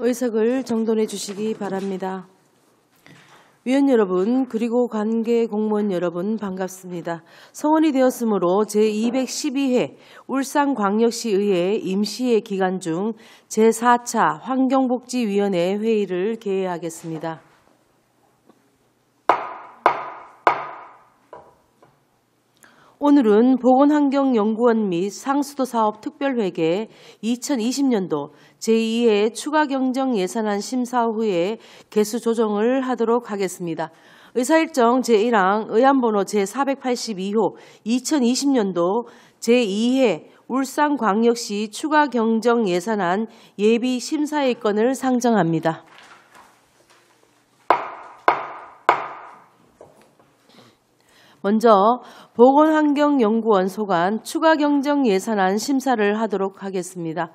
의석을 정돈해 주시기 바랍니다. 위원 여러분 그리고 관계 공무원 여러분 반갑습니다. 성원이 되었으므로 제212회 울산광역시의회 임시회 기간 중 제4차 환경복지위원회 회의를 개회하겠습니다. 오늘은 보건환경연구원 및 상수도사업 특별회계 2020년도 제2회 추가경정예산안 심사 후에 개수 조정을 하도록 하겠습니다. 의사일정 제1항 의안번호 제482호 2020년도 제2회 울산광역시 추가경정예산안 예비심사의 건을 상정합니다. 먼저 보건환경연구원 소관 추가경정예산안 심사를 하도록 하겠습니다.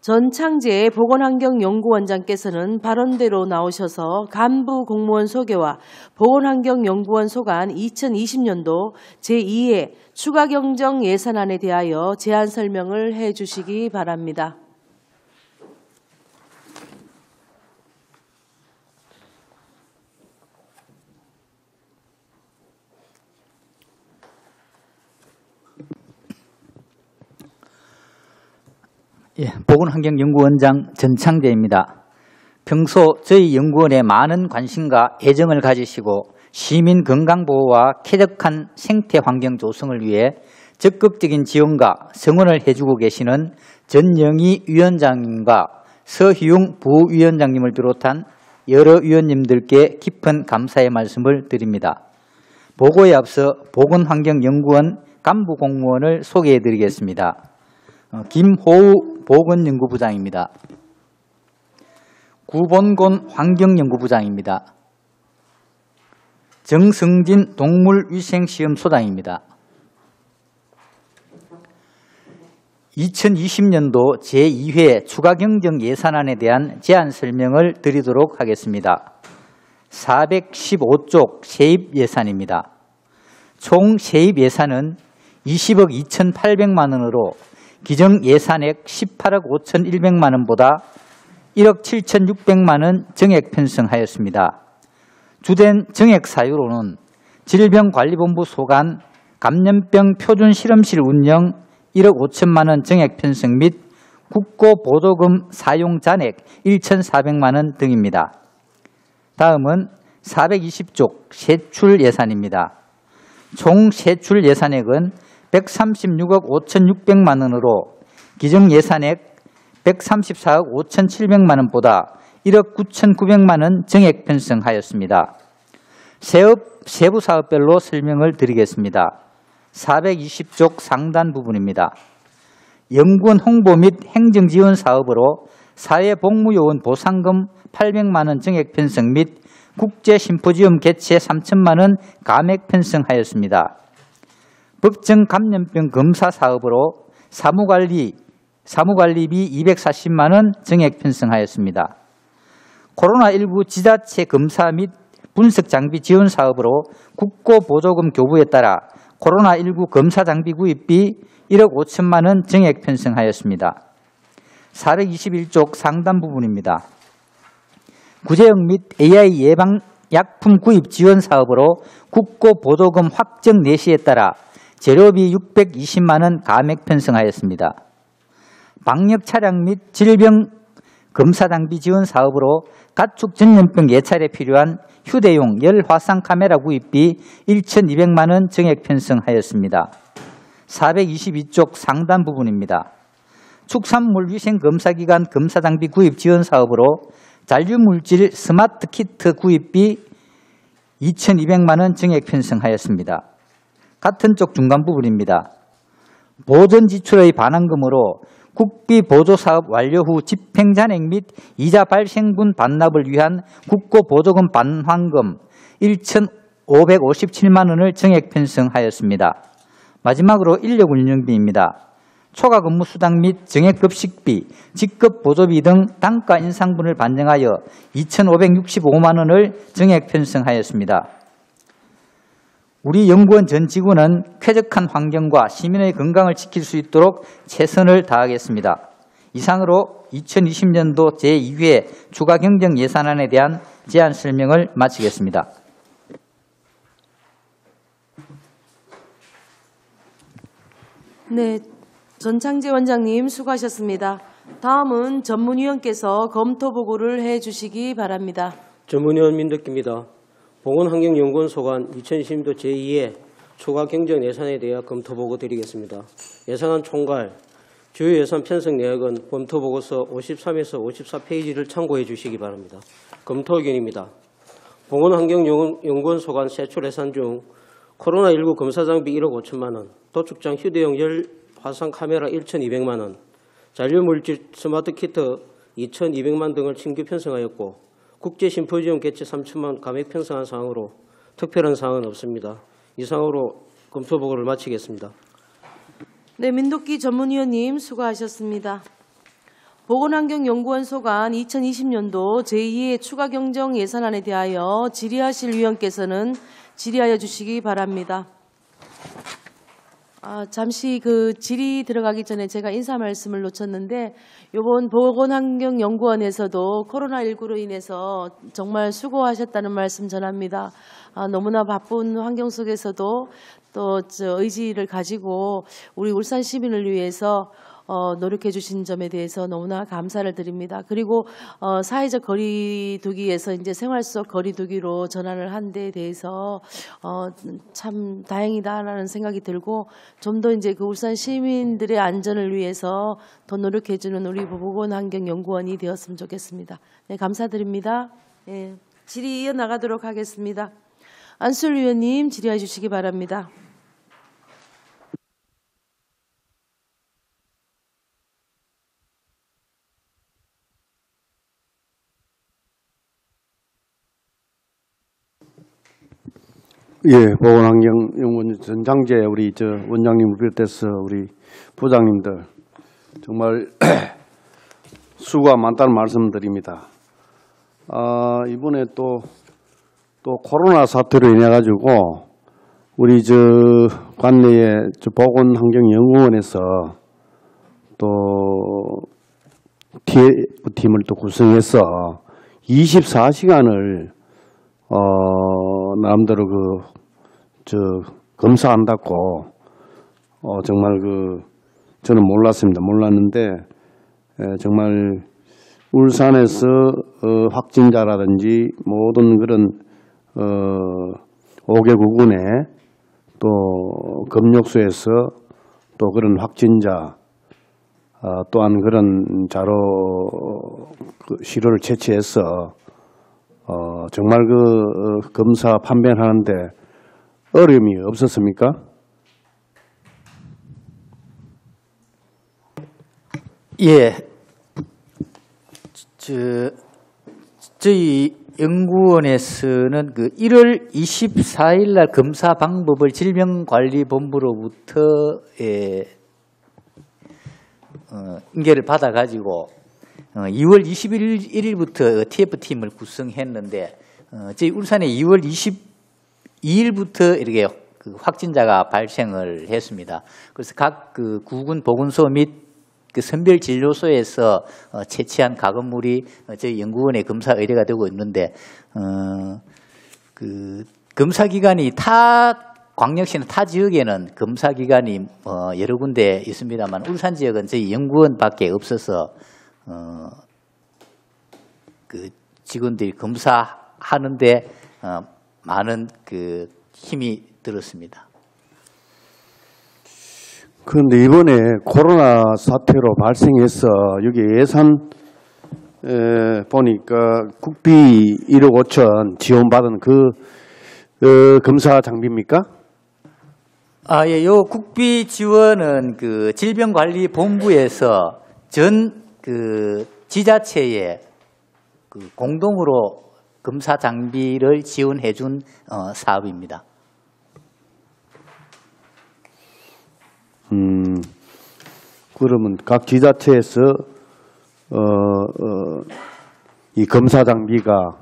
전창재 보건환경연구원장께서는 발언대로 나오셔서 간부 공무원 소개와 보건환경연구원 소관 2020년도 제2회 추가경정예산안에 대하여 제안 설명을 해 주시기 바랍니다. 보건환경연구원장 전창재입니다. 평소 저희 연구원에 많은 관심과 애정을 가지시고 시민 건강보호와 쾌적한 생태환경 조성을 위해 적극적인 지원과 성원을 해주고 계시는 전영희 위원장님과 서희웅 부위원장님을 비롯한 여러 위원님들께 깊은 감사의 말씀을 드립니다. 보고에 앞서 보건환경연구원 간부공무원을 소개해드리겠습니다. 김호우 보건연구부장입니다. 구본곤 환경연구부장입니다. 정승진 동물위생시험소장입니다. 2020년도 제2회 추가경정예산안에 대한 제안 설명을 드리도록 하겠습니다. 415쪽 세입예산입니다. 총 세입예산은 20억 2,800만 원으로 기정 예산액 18억 5,100만 원보다 1억 7,600만 원 정액 편성하였습니다. 주된 정액 사유로는 질병관리본부 소관 감염병 표준실험실 운영 1억 5천만 원 정액 편성 및 국고보조금 사용 잔액 1,400만 원 등입니다. 다음은 420쪽 세출 예산입니다. 총 세출 예산액은 136억 5,600만 원으로 기정 예산액 134억 5,700만 원보다 1억 9,900만 원 정액 편성하였습니다. 세부 사업별로 설명을 드리겠습니다. 420쪽 상단 부분입니다. 연구원 홍보 및 행정지원 사업으로 사회복무요원 보상금 800만 원 정액 편성 및 국제심포지엄 개최 3천만 원 감액 편성하였습니다. 법정 감염병 검사 사업으로 사무관리비 240만 원 정액 편성하였습니다. 코로나19 지자체 검사 및 분석 장비 지원 사업으로 국고보조금 교부에 따라 코로나19 검사 장비 구입비 1억 5천만 원 정액 편성하였습니다. 421쪽 상단 부분입니다. 구제역 및 AI 예방 약품 구입 지원 사업으로 국고보조금 확정 내시에 따라 재료비 620만 원 감액 편성하였습니다. 방역 차량 및 질병 검사 장비 지원 사업으로 가축 전염병 예찰에 필요한 휴대용 열화상 카메라 구입비 1,200만 원 정액 편성하였습니다. 422쪽 상단 부분입니다. 축산물 위생 검사기관 검사 장비 구입 지원 사업으로 잔류물질 스마트 키트 구입비 2,200만 원 정액 편성하였습니다. 같은 쪽 중간 부분입니다. 보전 지출의 반환금으로 국비 보조사업 완료 후 집행잔액 및 이자 발생분 반납을 위한 국고보조금 반환금 1,557만 원을 정액 편성하였습니다. 마지막으로 인력운영비입니다. 초과근무수당 및 정액급식비, 직급보조비 등 단가 인상분을 반영하여 2,565만 원을 정액 편성하였습니다. 우리 연구원 전 직원은 쾌적한 환경과 시민의 건강을 지킬 수 있도록 최선을 다하겠습니다. 이상으로 2020년도 제2회 추가 경정 예산안에 대한 제안 설명을 마치겠습니다. 네, 전창재 원장님 수고하셨습니다. 다음은 전문위원께서 검토 보고를 해주시기 바랍니다. 전문위원 민덕기입니다. 보건환경연구원 소관 2020년도 제2회 추가 경정 예산에 대해 검토 보고 드리겠습니다. 예산안 총괄, 주요 예산 편성 내역은 검토 보고서 53에서 54페이지를 참고해 주시기 바랍니다. 검토 의견입니다. 보건환경연구원 소관 세출 예산 중 코로나19 검사 장비 1억 5천만 원, 도축장 휴대용 열 화상 카메라 1,200만 원, 잔류물질 스마트 키트 2,200만 등을 신규 편성하였고 국제 심포지엄 개최 3천만 원 감액 편성한 사항으로 특별한 사항은 없습니다. 이상으로 검토 보고를 마치겠습니다. 네, 민덕기 전문위원님 수고하셨습니다. 보건환경연구원 소관 2020년도 제2회 추가 경정 예산안에 대하여 질의하실 위원께서는 질의하여 주시기 바랍니다. 잠시 그 질의 들어가기 전에 제가 인사 말씀을 놓쳤는데 이번 보건환경연구원에서도 코로나19로 인해서 정말 수고하셨다는 말씀 전합니다. 너무나 바쁜 환경 속에서도 또 의지를 가지고 우리 울산 시민을 위해서 노력해 주신 점에 대해서 너무나 감사를 드립니다. 그리고 사회적 거리두기에서 이제 생활 속 거리두기로 전환을 한 데에 대해서 참 다행이다라는 생각이 들고 좀 더 이제 그 울산 시민들의 안전을 위해서 더 노력해 주는 우리 보건환경연구원이 되었으면 좋겠습니다. 네, 감사드립니다. 네, 질의 이어나가도록 하겠습니다. 안술 위원님 질의해 주시기 바랍니다. 예, 보건환경연구원 전장재 우리 원장님을 비롯해서 우리 부장님들 정말 수고가 많다는 말씀드립니다. 이번에 또 코로나 사태로 인해 가지고 우리 관내에 보건환경연구원에서 또 TF팀을 또 구성해서 24시간을 나름대로 검사한다고 정말 저는 몰랐는데 정말 울산에서 확진자라든지 모든 그런 5개 구군에 또 검역소에서 또 그런 확진자 또한 그런 자료 시료를 채취해서 정말 검사 판별하는데 어려움이 없었습니까? 예, 저희 연구원에서는 1월 24일 날 검사 방법을 질병관리본부로부터 인계를 받아가지고 2월 21일부터 TF팀을 구성했는데 저희 울산에 2월 22일부터 이렇게 확진자가 발생을 했습니다. 그래서 각 구군 보건소 및 선별진료소에서 채취한 가금물이 저희 연구원에 검사 의뢰가 되고 있는데 검사 기관이 광역시나 타 지역에는 검사 기관이 여러 군데 있습니다만 울산 지역은 저희 연구원밖에 없어서 직원들이 검사하는데 많은 힘이 들었습니다. 그런데 이번에 코로나 사태로 발생해서 여기 예산 보니까 국비 1억 5천 지원받은 검사 장비입니까? 예, 요 국비 지원은 질병관리본부에서 전 지자체에 공동으로 검사 장비를 지원해 준 사업입니다. 그러면 각 지자체에서 이 검사 장비가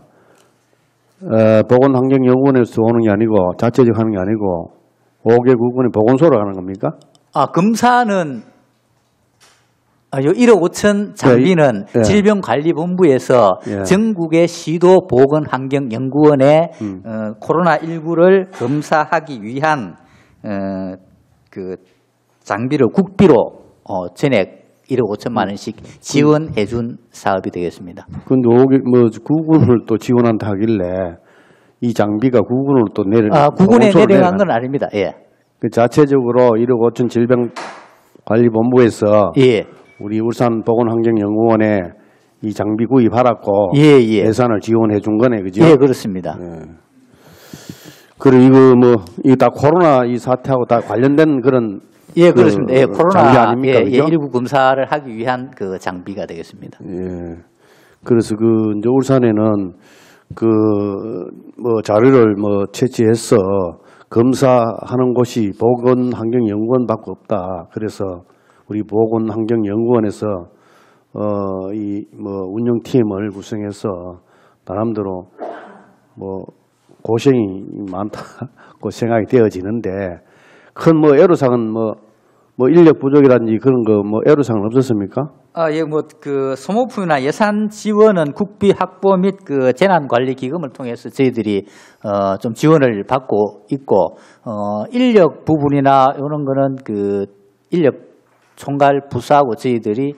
보건환경연구원에서 오는 게 아니고 자체적 하는 게 아니고 5개 구군의 보건소로 하는 겁니까? 검사는 요 1억 5천 장비는 예. 질병관리본부에서 예. 전국의 시도 보건환경연구원에 코로나19를 검사하기 위한 그 장비를 국비로 전액 1억 5천만 원씩 지원해 준 사업이 되겠습니다. 근데 뭐 구군을 또 지원한다 하길래 이 장비가 구군으로 또 구군에 내려간 건 아닙니다. 예. 그 자체적으로 1억 5천 질병관리본부에서 예. 우리 울산 보건환경연구원에 이 장비 구입하라고 예. 예산을 지원해 준 거네, 그죠? 예, 그렇습니다. 그리고 이거 다 코로나 이 사태하고 다 관련된 그런 예, 그렇습니다. 예, 코로나 장비 아닙니까, 그죠? 119 검사를 하기 위한 그 장비가 되겠습니다. 예. 그래서 이제 울산에는 자료를 채취해서 검사하는 곳이 보건환경연구원밖에 없다. 그래서 우리 보건환경연구원에서 운영팀을 구성해서 나름대로 고생이 많다고 생각이 되어지는데 큰 애로사항은 인력 부족이라든지 그런 애로사항은 없었습니까? 예, 소모품이나 예산 지원은 국비 확보 및 재난관리 기금을 통해서 저희들이 좀 지원을 받고 있고, 인력 부분이나 이런 거는 인력 총괄 부서하고 저희들이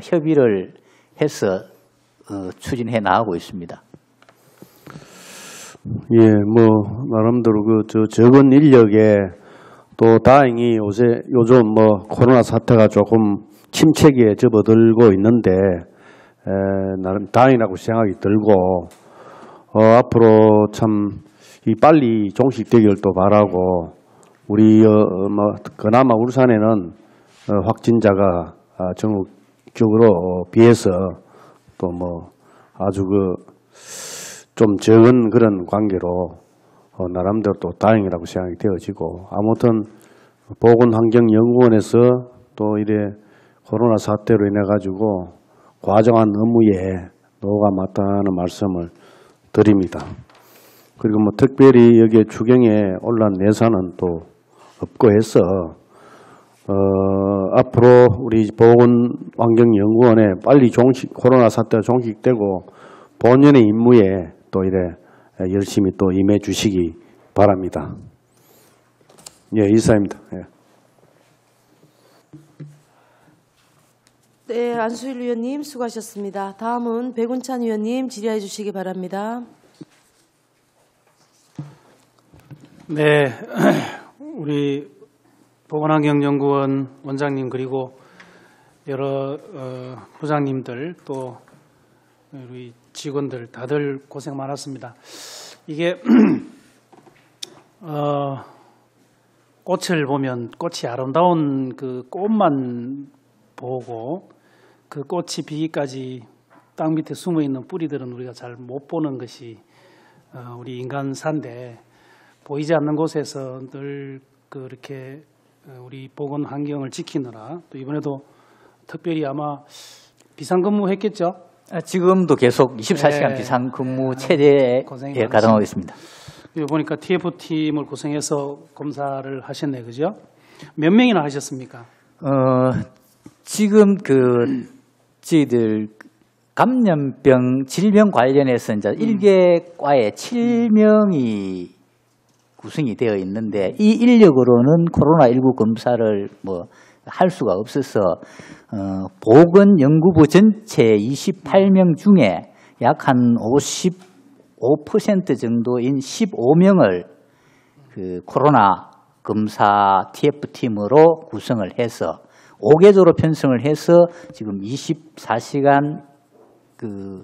협의를 해서 추진해 나가고 있습니다. 예, 나름대로 적은 인력에 또 다행히 요즘 코로나 사태가 조금 침체기에 접어들고 있는데 나름 다행이라고 생각이 들고 앞으로 참 빨리 종식되기를 또 바라고 우리 그나마 울산에는 확진자가 전국적으로 비해서 또 아주 좀 적은 그런 관계로 나름대로 또 다행이라고 생각이 되어지고 아무튼 보건환경연구원에서 또 이래 코로나 사태로 인해 가지고 과정한 업무에 노고가 많다는 말씀을 드립니다. 그리고 특별히 여기에 추경에 올라온 예산은 또 없고 해서 앞으로 우리 보건환경연구원에 빨리 코로나 사태가 종식되고 본연의 임무에 또 이래 열심히 또 임해 주시기 바랍니다. 예, 이사입니다. 예. 네, 안수일 위원님 수고하셨습니다. 다음은 백운찬 위원님 질의해 주시기 바랍니다. 네, 우리 보건환경연구원 원장님 그리고 여러 부장님들 또 우리 직원들 다들 고생 많았습니다. 이게 꽃을 보면 꽃이 아름다운 그 꽃만 보고 그 꽃이 피기까지 땅 밑에 숨어 있는 뿌리들은 우리가 잘 못 보는 것이 우리 인간사인데 보이지 않는 곳에서 늘 그렇게 우리 보건 환경을 지키느라 또 이번에도 특별히 아마 비상근무 했겠죠? 지금도 계속 24시간 네. 비상근무 체제에 가동하고 있습니다. 여기 보니까 TF팀을 구성해서 검사를 하셨네, 그죠? 몇 명이나 하셨습니까? 지금 저희들 감염병 질병 관련해서 이제 1개 과에 7명이 구성이 되어 있는데 이 인력으로는 코로나19 검사를 할 수가 없어서 보건연구부 전체 28명 중에 약 한 55% 정도인 15명을 코로나 검사 TF팀으로 구성을 해서 5개조로 편성을 해서 지금 24시간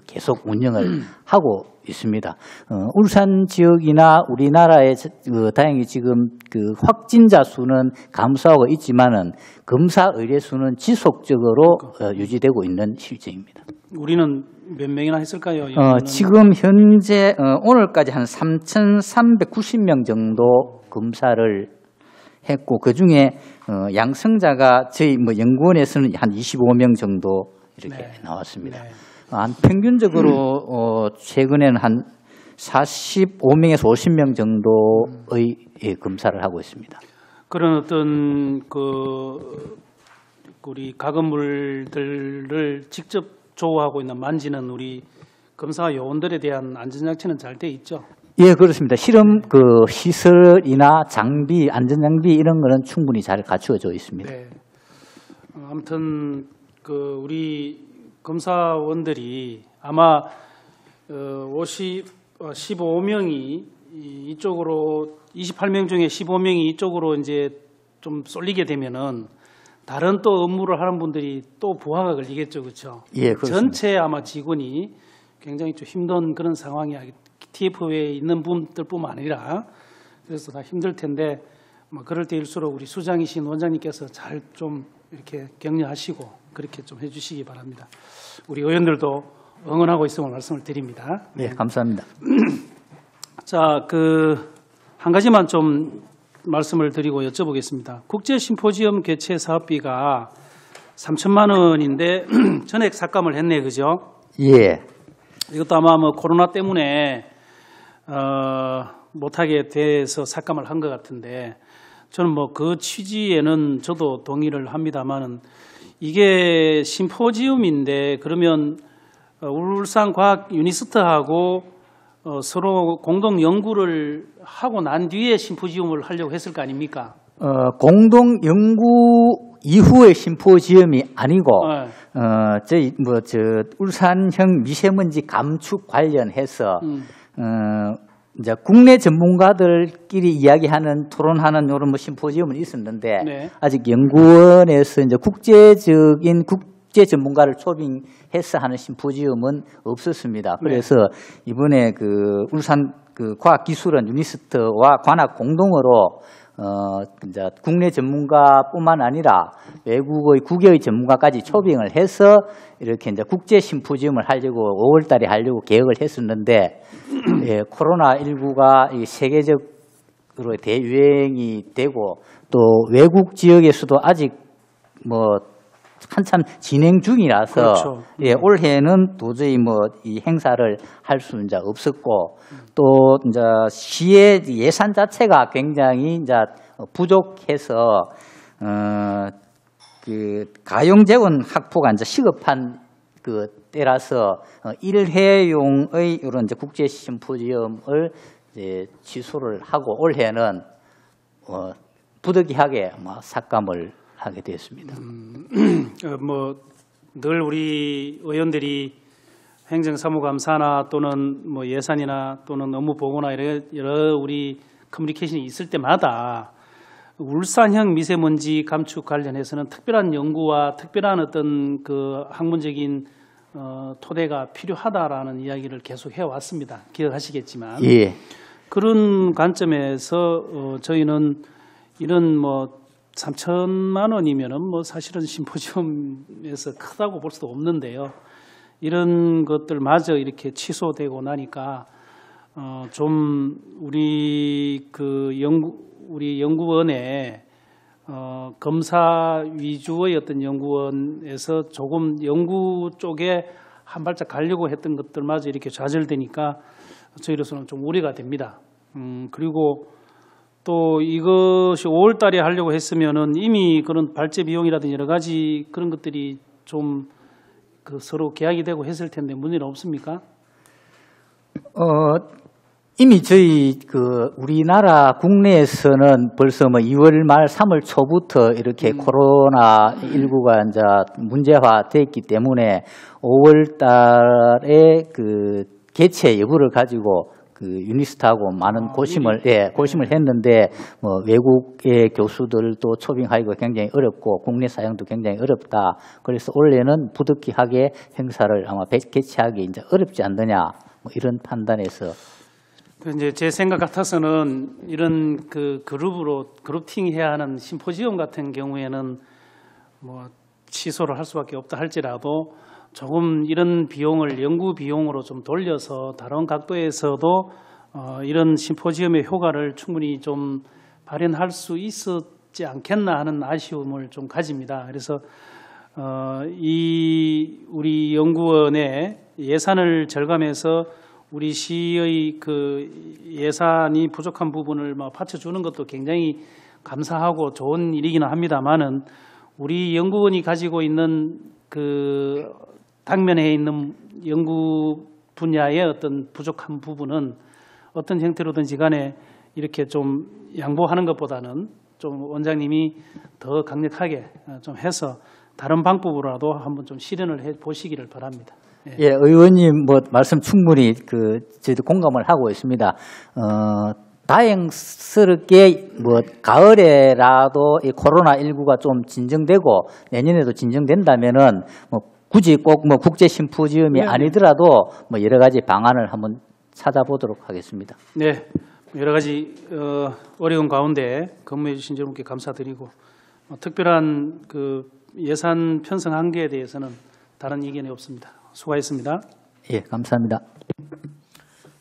계속 운영을 하고 있습니다. 울산 지역이나 우리나라에 다행히 지금 확진자 수는 감소하고 있지만은 검사 의뢰 수는 지속적으로 유지되고 있는 실정입니다. 우리는 몇 명이나 했을까요? 지금 현재 오늘까지 한 3,390명 정도 검사를 했고 그 중에 양성자가 저희 연구원에서는 한 25명 정도 이렇게 나왔습니다. 네. 한 평균적으로 최근에는 한 45명에서 50명 정도의 검사를 하고 있습니다. 그런 어떤 우리 가금물들을 직접 조우하고 있는 만지는 우리 검사 요원들에 대한 안전장치는 잘 돼 있죠? 예, 그렇습니다. 실험 시설이나 장비, 안전장비 이런 거는 충분히 잘 갖추어져 있습니다. 네. 아무튼 우리 검사원들이 아마 15명이 이쪽으로 28명 중에 15명이 이쪽으로 이제 좀 쏠리게 되면은 다른 또 업무를 하는 분들이 또 부하가 걸리겠죠, 그렇죠? 예, 그렇습니다. 전체 아마 직원이 굉장히 좀 힘든 그런 상황이 TF에 있는 분들뿐만 아니라 그래서 다 힘들 텐데 그럴 때일수록 우리 수장이신 원장님께서 잘 좀 이렇게 격려하시고 그렇게 좀 해주시기 바랍니다. 우리 의원들도 응원하고 있음을 말씀을 드립니다. 네, 감사합니다. 자, 한 가지만 좀 말씀을 드리고 여쭤보겠습니다. 국제 심포지엄 개최 사업비가 3천만 원인데 전액 삭감을 했네, 그죠? 예. 이것도 아마 코로나 때문에 못하게 돼서 삭감을 한 것 같은데 저는 그 취지에는 저도 동의를 합니다만은 이게 심포지엄인데 그러면 울산과학 유니스트하고 서로 공동 연구를 하고 난 뒤에 심포지엄을 하려고 했을 거 아닙니까? 공동 연구 이후의 심포지엄이 아니고 저희 울산형 미세먼지 감축 관련해서 이제 국내 전문가들끼리 이야기하는 토론하는 이런 심포지엄은 있었는데 네. 아직 연구원에서 이제 국제적인 국제 전문가를 초빙해서 하는 심포지엄은 없었습니다. 그래서 이번에 울산 과학기술원 유니스트와 관악 공동으로 이제 국내 전문가뿐만 아니라 외국의 국외의 전문가까지 초빙을 해서 이렇게 이제 국제 심포지엄을 하려고 5월달에 하려고 계획을 했었는데 예, 코로나19가 세계적으로 대유행이 되고 또 외국 지역에서도 아직 한참 진행 중이라서 그렇죠. 예, 올해는 도저히 이 행사를 할 수 이제 없었고 또 이제 시의 예산 자체가 굉장히 이제 부족해서 가용재원 확보가 이제 시급한 때라서 일회용의 이런 이제 국제 심포지엄을 이제 취소를 하고 올해는 부득이하게 삭감을 하게 되었습니다. 늘 우리 의원들이 행정사무감사나 또는 예산이나 또는 업무 보고나 여러 우리 커뮤니케이션이 있을 때마다 울산형 미세먼지 감축 관련해서는 특별한 연구와 특별한 어떤 학문적인 토대가 필요하다라는 이야기를 계속 해왔습니다. 기억하시겠지만 예. 그런 관점에서 저희는 이런 3천만 원이면은 사실은 심포지엄에서 크다고 볼 수도 없는데요. 이런 것들마저 이렇게 취소되고 나니까 좀 우리 우리 연구원에 검사 위주의 어떤 연구원에서 조금 연구 쪽에 한 발짝 가려고 했던 것들마저 이렇게 좌절되니까 저희로서는 좀 우려가 됩니다. 그리고 또 이것이 5월 달에 하려고 했으면은 이미 그런 발제 비용이라든지 여러 가지 그런 것들이 좀 서로 계약이 되고 했을 텐데 문제는 없습니까? 이미 저희 우리나라 국내에서는 벌써 2월 말 3월 초부터 이렇게 코로나19가 이제 문제화됐기 때문에 5월 달에 개최 여부를 가지고 유니스트하고 많은 고심을 했는데 외국의 교수들도 초빙하기가 굉장히 어렵고 국내 사용도 굉장히 어렵다. 그래서 올해는 부득이하게 행사를 아마 개최하기 이제 어렵지 않느냐 이런 판단에서. 이제 제 생각 같아서는 이런 그룹팅 해야 하는 심포지엄 같은 경우에는 취소를 할 수밖에 없다 할지라도 조금 이런 비용을 연구 비용으로 좀 돌려서 다른 각도에서도 이런 심포지엄의 효과를 충분히 좀 발현할 수 있었지 않겠나 하는 아쉬움을 좀 가집니다. 그래서 우리 연구원의 예산을 절감해서 우리 시의 예산이 부족한 부분을 받쳐주는 것도 굉장히 감사하고 좋은 일이기는 합니다만은 우리 연구원이 가지고 있는 그 당면에 있는 연구 분야의 어떤 부족한 부분은 어떤 형태로든지 간에 이렇게 좀 양보하는 것보다는 좀 원장님이 더 강력하게 좀 해서 다른 방법으로라도 한번 좀 실현을 해 보시기를 바랍니다. 예, 의원님 뭐 말씀 충분히 저희도 공감을 하고 있습니다. 다행스럽게 뭐 가을에라도 이 코로나19가 좀 진정되고 내년에도 진정된다면은 뭐 굳이 꼭 뭐 국제 심포지엄이 아니더라도 뭐 여러 가지 방안을 한번 찾아보도록 하겠습니다. 네, 여러 가지 어려운 가운데 근무해 주신 여러분께 감사드리고 특별한 그 예산 편성 한계에 대해서는 다른 의견이 없습니다. 수고하셨습니다. 예, 감사합니다.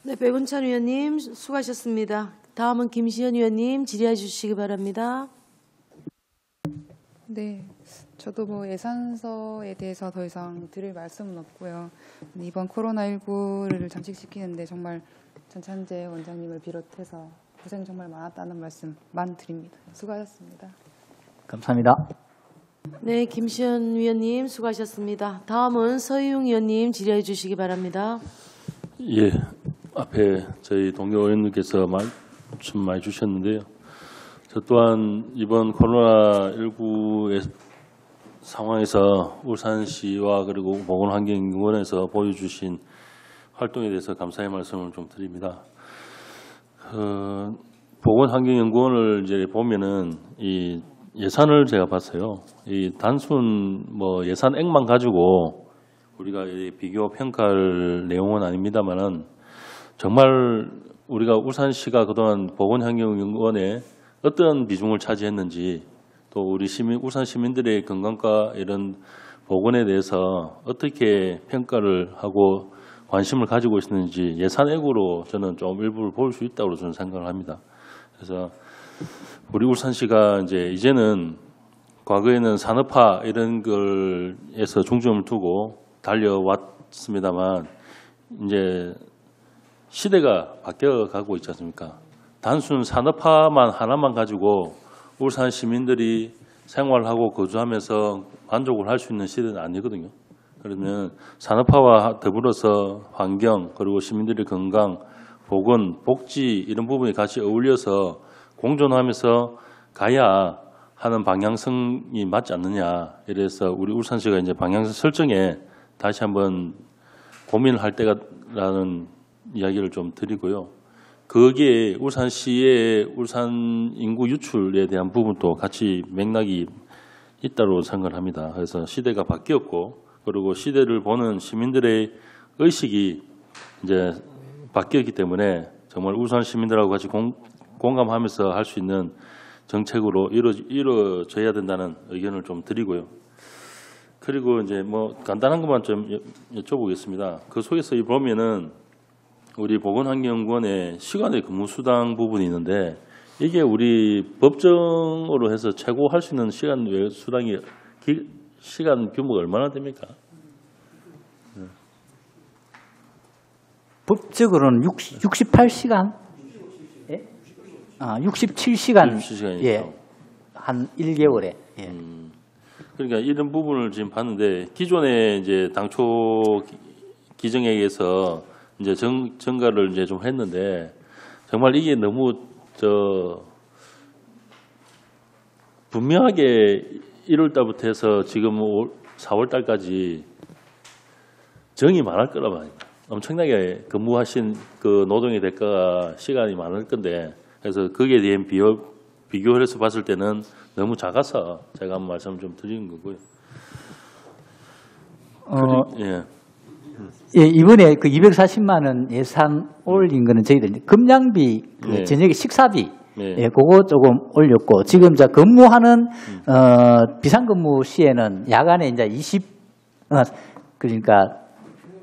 네, 백운찬 의원님 수고하셨습니다. 다음은 김시현 의원님 질의해 주시기 바랍니다. 네, 저도 뭐 예산서에 대해서 더 이상 드릴 말씀은 없고요. 이번 코로나19를 잠식시키는데 정말 전찬재 원장님을 비롯해서 고생 정말 많았다는 말씀만 드립니다. 수고하셨습니다. 감사합니다. 네, 김시현 의원님 수고하셨습니다. 다음은 서희웅 의원님 질의해 주시기 바랍니다. 예, 앞에 저희 동료 의원님께서 말씀 많이 주셨는데요. 저 또한 이번 코로나19의 상황에서 울산시와 그리고 보건환경연구원에서 보여주신 활동에 대해서 감사의 말씀을 좀 드립니다. 보건환경연구원을 이제 보면은 이 예산을 제가 봤어요. 이 단순 뭐 예산액만 가지고 우리가 비교 평가할 내용은 아닙니다만은 정말 우리가 울산시가 그동안 보건환경연구원에 어떤 비중을 차지했는지 또 우리 울산 시민들의 건강과 이런 보건에 대해서 어떻게 평가를 하고 관심을 가지고 있는지 예산액으로 저는 좀 일부를 볼 수 있다고 저는 생각을 합니다. 그래서 우리 울산시가 이제는 과거에는 산업화 이런 걸에서 중점을 두고 달려왔습니다만 이제 시대가 바뀌어가고 있지 않습니까? 단순 산업화만 하나만 가지고 울산 시민들이 생활하고 거주하면서 만족을 할 수 있는 시대는 아니거든요. 그러면 산업화와 더불어서 환경 그리고 시민들의 건강, 보건, 복지 이런 부분이 같이 어울려서 공존하면서 가야 하는 방향성이 맞지 않느냐. 이래서 우리 울산시가 이제 방향성 설정에 다시 한번 고민을 할 때라는 이야기를 좀 드리고요. 거기에 울산시의 울산 인구 유출에 대한 부분도 같이 맥락이 있다고 생각을 합니다. 그래서 시대가 바뀌었고 그리고 시대를 보는 시민들의 의식이 이제 바뀌었기 때문에 정말 울산 시민들하고 같이 공감하면서 할 수 있는 정책으로 이루어져야 된다는 의견을 좀 드리고요. 그리고 이제 뭐 간단한 것만 좀 여쭤보겠습니다. 그 속에서 보면은 우리 보건환경연구원의 시간의 근무수당 부분이 있는데 이게 우리 법정으로 해서 최고 할 수 있는 시간 외 수당이 시간 규모가 얼마나 됩니까? 법적으로는 68시간? 예? 67시간. 67시간이죠. 예. 한 1개월에. 예. 그러니까 이런 부분을 지금 봤는데 기존에 이제 당초 기정액에서 이제 증가를 이제 좀 했는데 정말 이게 너무 분명하게 1월 달부터 해서 지금 4월 달까지 정이 많을 거란 말입니다. 엄청나게 근무하신 그 노동의 대가가 시간이 많을 건데 그래서 거기에 대한 비교를 해서 봤을 때는 너무 작아서 제가 한번 말씀을 좀 드리는 거고요. 예. 예, 이번에 그 240만 원 예산 올린 거는 저희들 금양비, 네. 저녁에 식사비, 네. 예, 그거 조금 올렸고 지금 저 근무하는 비상근무 시에는 야간에 이제 그러니까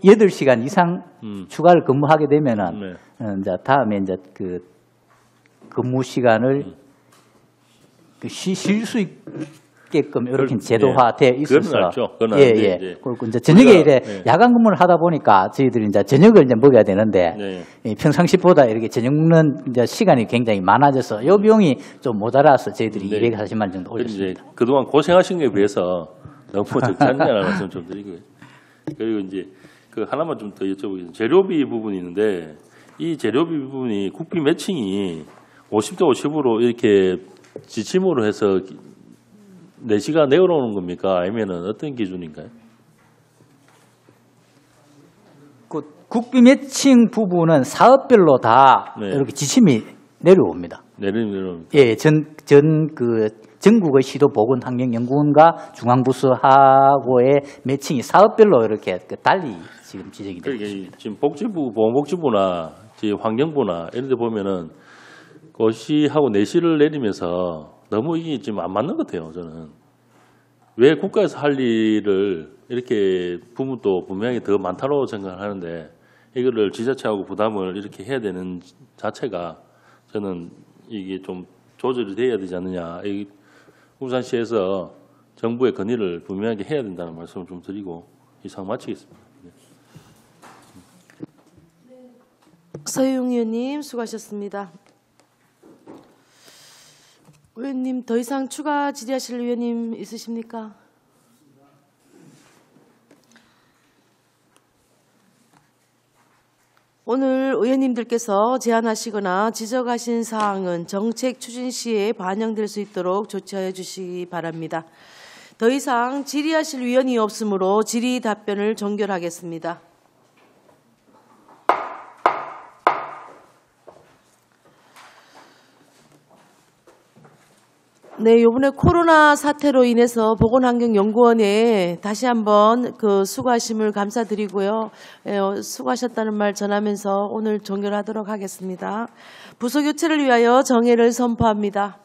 8시간 이상 추가를 근무하게 되면은 네. 이제 다음에 이제 그 근무 시간을 쉴 수 있게 있게끔 이렇게 그, 제도화되어 있어서 그건 알죠. 그건 예, 아는데 예. 이제 그리고 이제 저녁에 우리가, 이래 예. 야간 근무를 하다 보니까 저희들이 이제 저녁을 이제 먹어야 되는데 네. 이 평상시보다 이렇게 저녁 먹는 이제 시간이 굉장히 많아져서 요 비용이 좀 모자라서 저희들이 네. 240만 원 정도 이제 올렸습니다. 그동안 고생하신 거에 비해서 너무 적지 않냐는 말씀 좀 드리고요. 그리고 이제 그 하나만 좀 더 여쭤보겠습니다. 재료비 부분이 있는데 이 재료비 부분이 국비 매칭이 50대 50으로 이렇게 지침으로 해서 내시가 내려오는 겁니까? 아니면은 어떤 기준인가요? 그 국비 매칭 부분은 사업별로 다 네. 이렇게 지침이 내려옵니다. 내리면 예, 전국의 시도 보건환경연구원과 중앙부서하고의 매칭이 사업별로 이렇게 달리 지금 지적이 되고 그러니까 있습니다. 지금 복지부, 보건복지부나 지금 환경부나 이런 데 보면은 고시하고 내시를 내리면서 너무 이게 지금 안 맞는 것 같아요, 저는. 왜 국가에서 할 일을 이렇게 부분도 분명히 더 많다고 생각을 하는데 이거를 지자체하고 부담을 이렇게 해야 되는 자체가 저는 이게 좀 조절이 돼야 되지 않느냐. 이 울산시에서 정부의 건의를 분명하게 해야 된다는 말씀을 좀 드리고 이상 마치겠습니다. 서영 의원님 수고하셨습니다. 의원님 더 이상 추가 질의하실 의원님 있으십니까? 오늘 의원님들께서 제안하시거나 지적하신 사항은 정책 추진 시에 반영될 수 있도록 조치하여 주시기 바랍니다. 더 이상 질의하실 위원이 없으므로 질의 답변을 종결하겠습니다. 네, 이번에 코로나 사태로 인해서 보건환경연구원에 다시 한번 그 수고하심을 감사드리고요. 수고하셨다는 말 전하면서 오늘 종결하도록 하겠습니다. 부서 교체를 위하여 정회를 선포합니다.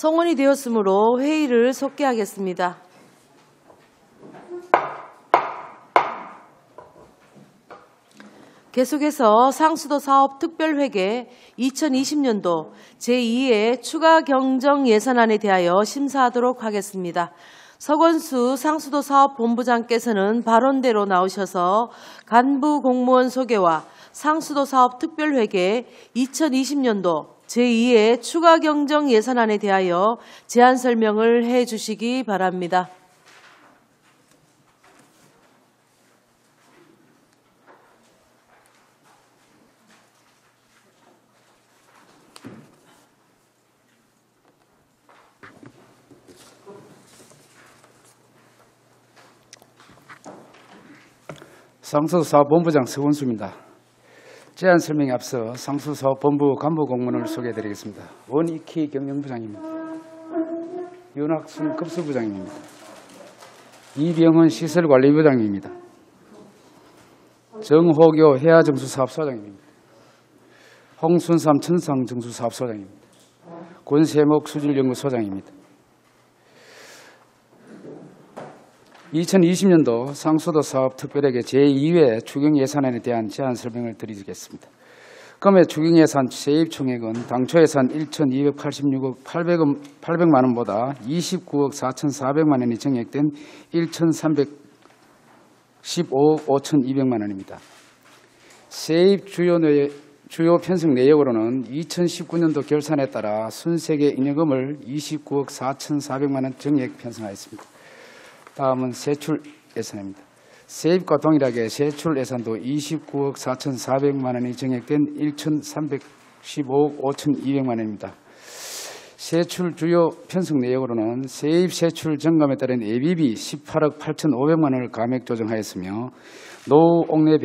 성원이 되었으므로 회의를 속개하겠습니다. 계속해서 상수도 사업 특별회계 2020년도 제2회 추가 경정 예산안에 대하여 심사하도록 하겠습니다. 서건수 상수도 사업본부장께서는 발언대로 나오셔서 간부 공무원 소개와 상수도 사업 특별회계 2020년도 제2회 추가 경정 예산안에 대하여 제안 설명을 해 주시기 바랍니다. 상수사업본부장 서건수입니다. 제안 설명에 앞서 상수사업본부 간부공무원을 소개해드리겠습니다. 원익희 경영부장입니다. 윤학순 급수부장입니다. 이병헌 시설관리부장입니다. 정호교 해야정수사업소장입니다. 홍순삼 천상정수사업소장입니다. 권세목 수질연구소장입니다. 2020년도 상수도 사업 특별회계 제2회 추경 예산안에 대한 제안 설명을 드리겠습니다. 금해 추경 예산 세입 총액은 당초 예산 1,286억 800만 원보다 29억 4,400만 원이 증액된 1,315억 5,200만 원입니다. 세입 주요 편성 내역으로는 2019년도 결산에 따라 순세계 잉여금을 29억 4,400만 원 증액 편성하였습니다. 다음은 세출 예산입니다. 세입과 동일하게 세출 예산도 29억 4,400만 원이 증액된 1,315억 5,200만 원입니다. 세출 주요 편성 내역으로는 세입 세출 점검에 따른 예비비 18억 8,500만 원을 감액 조정하였으며 노후 옥내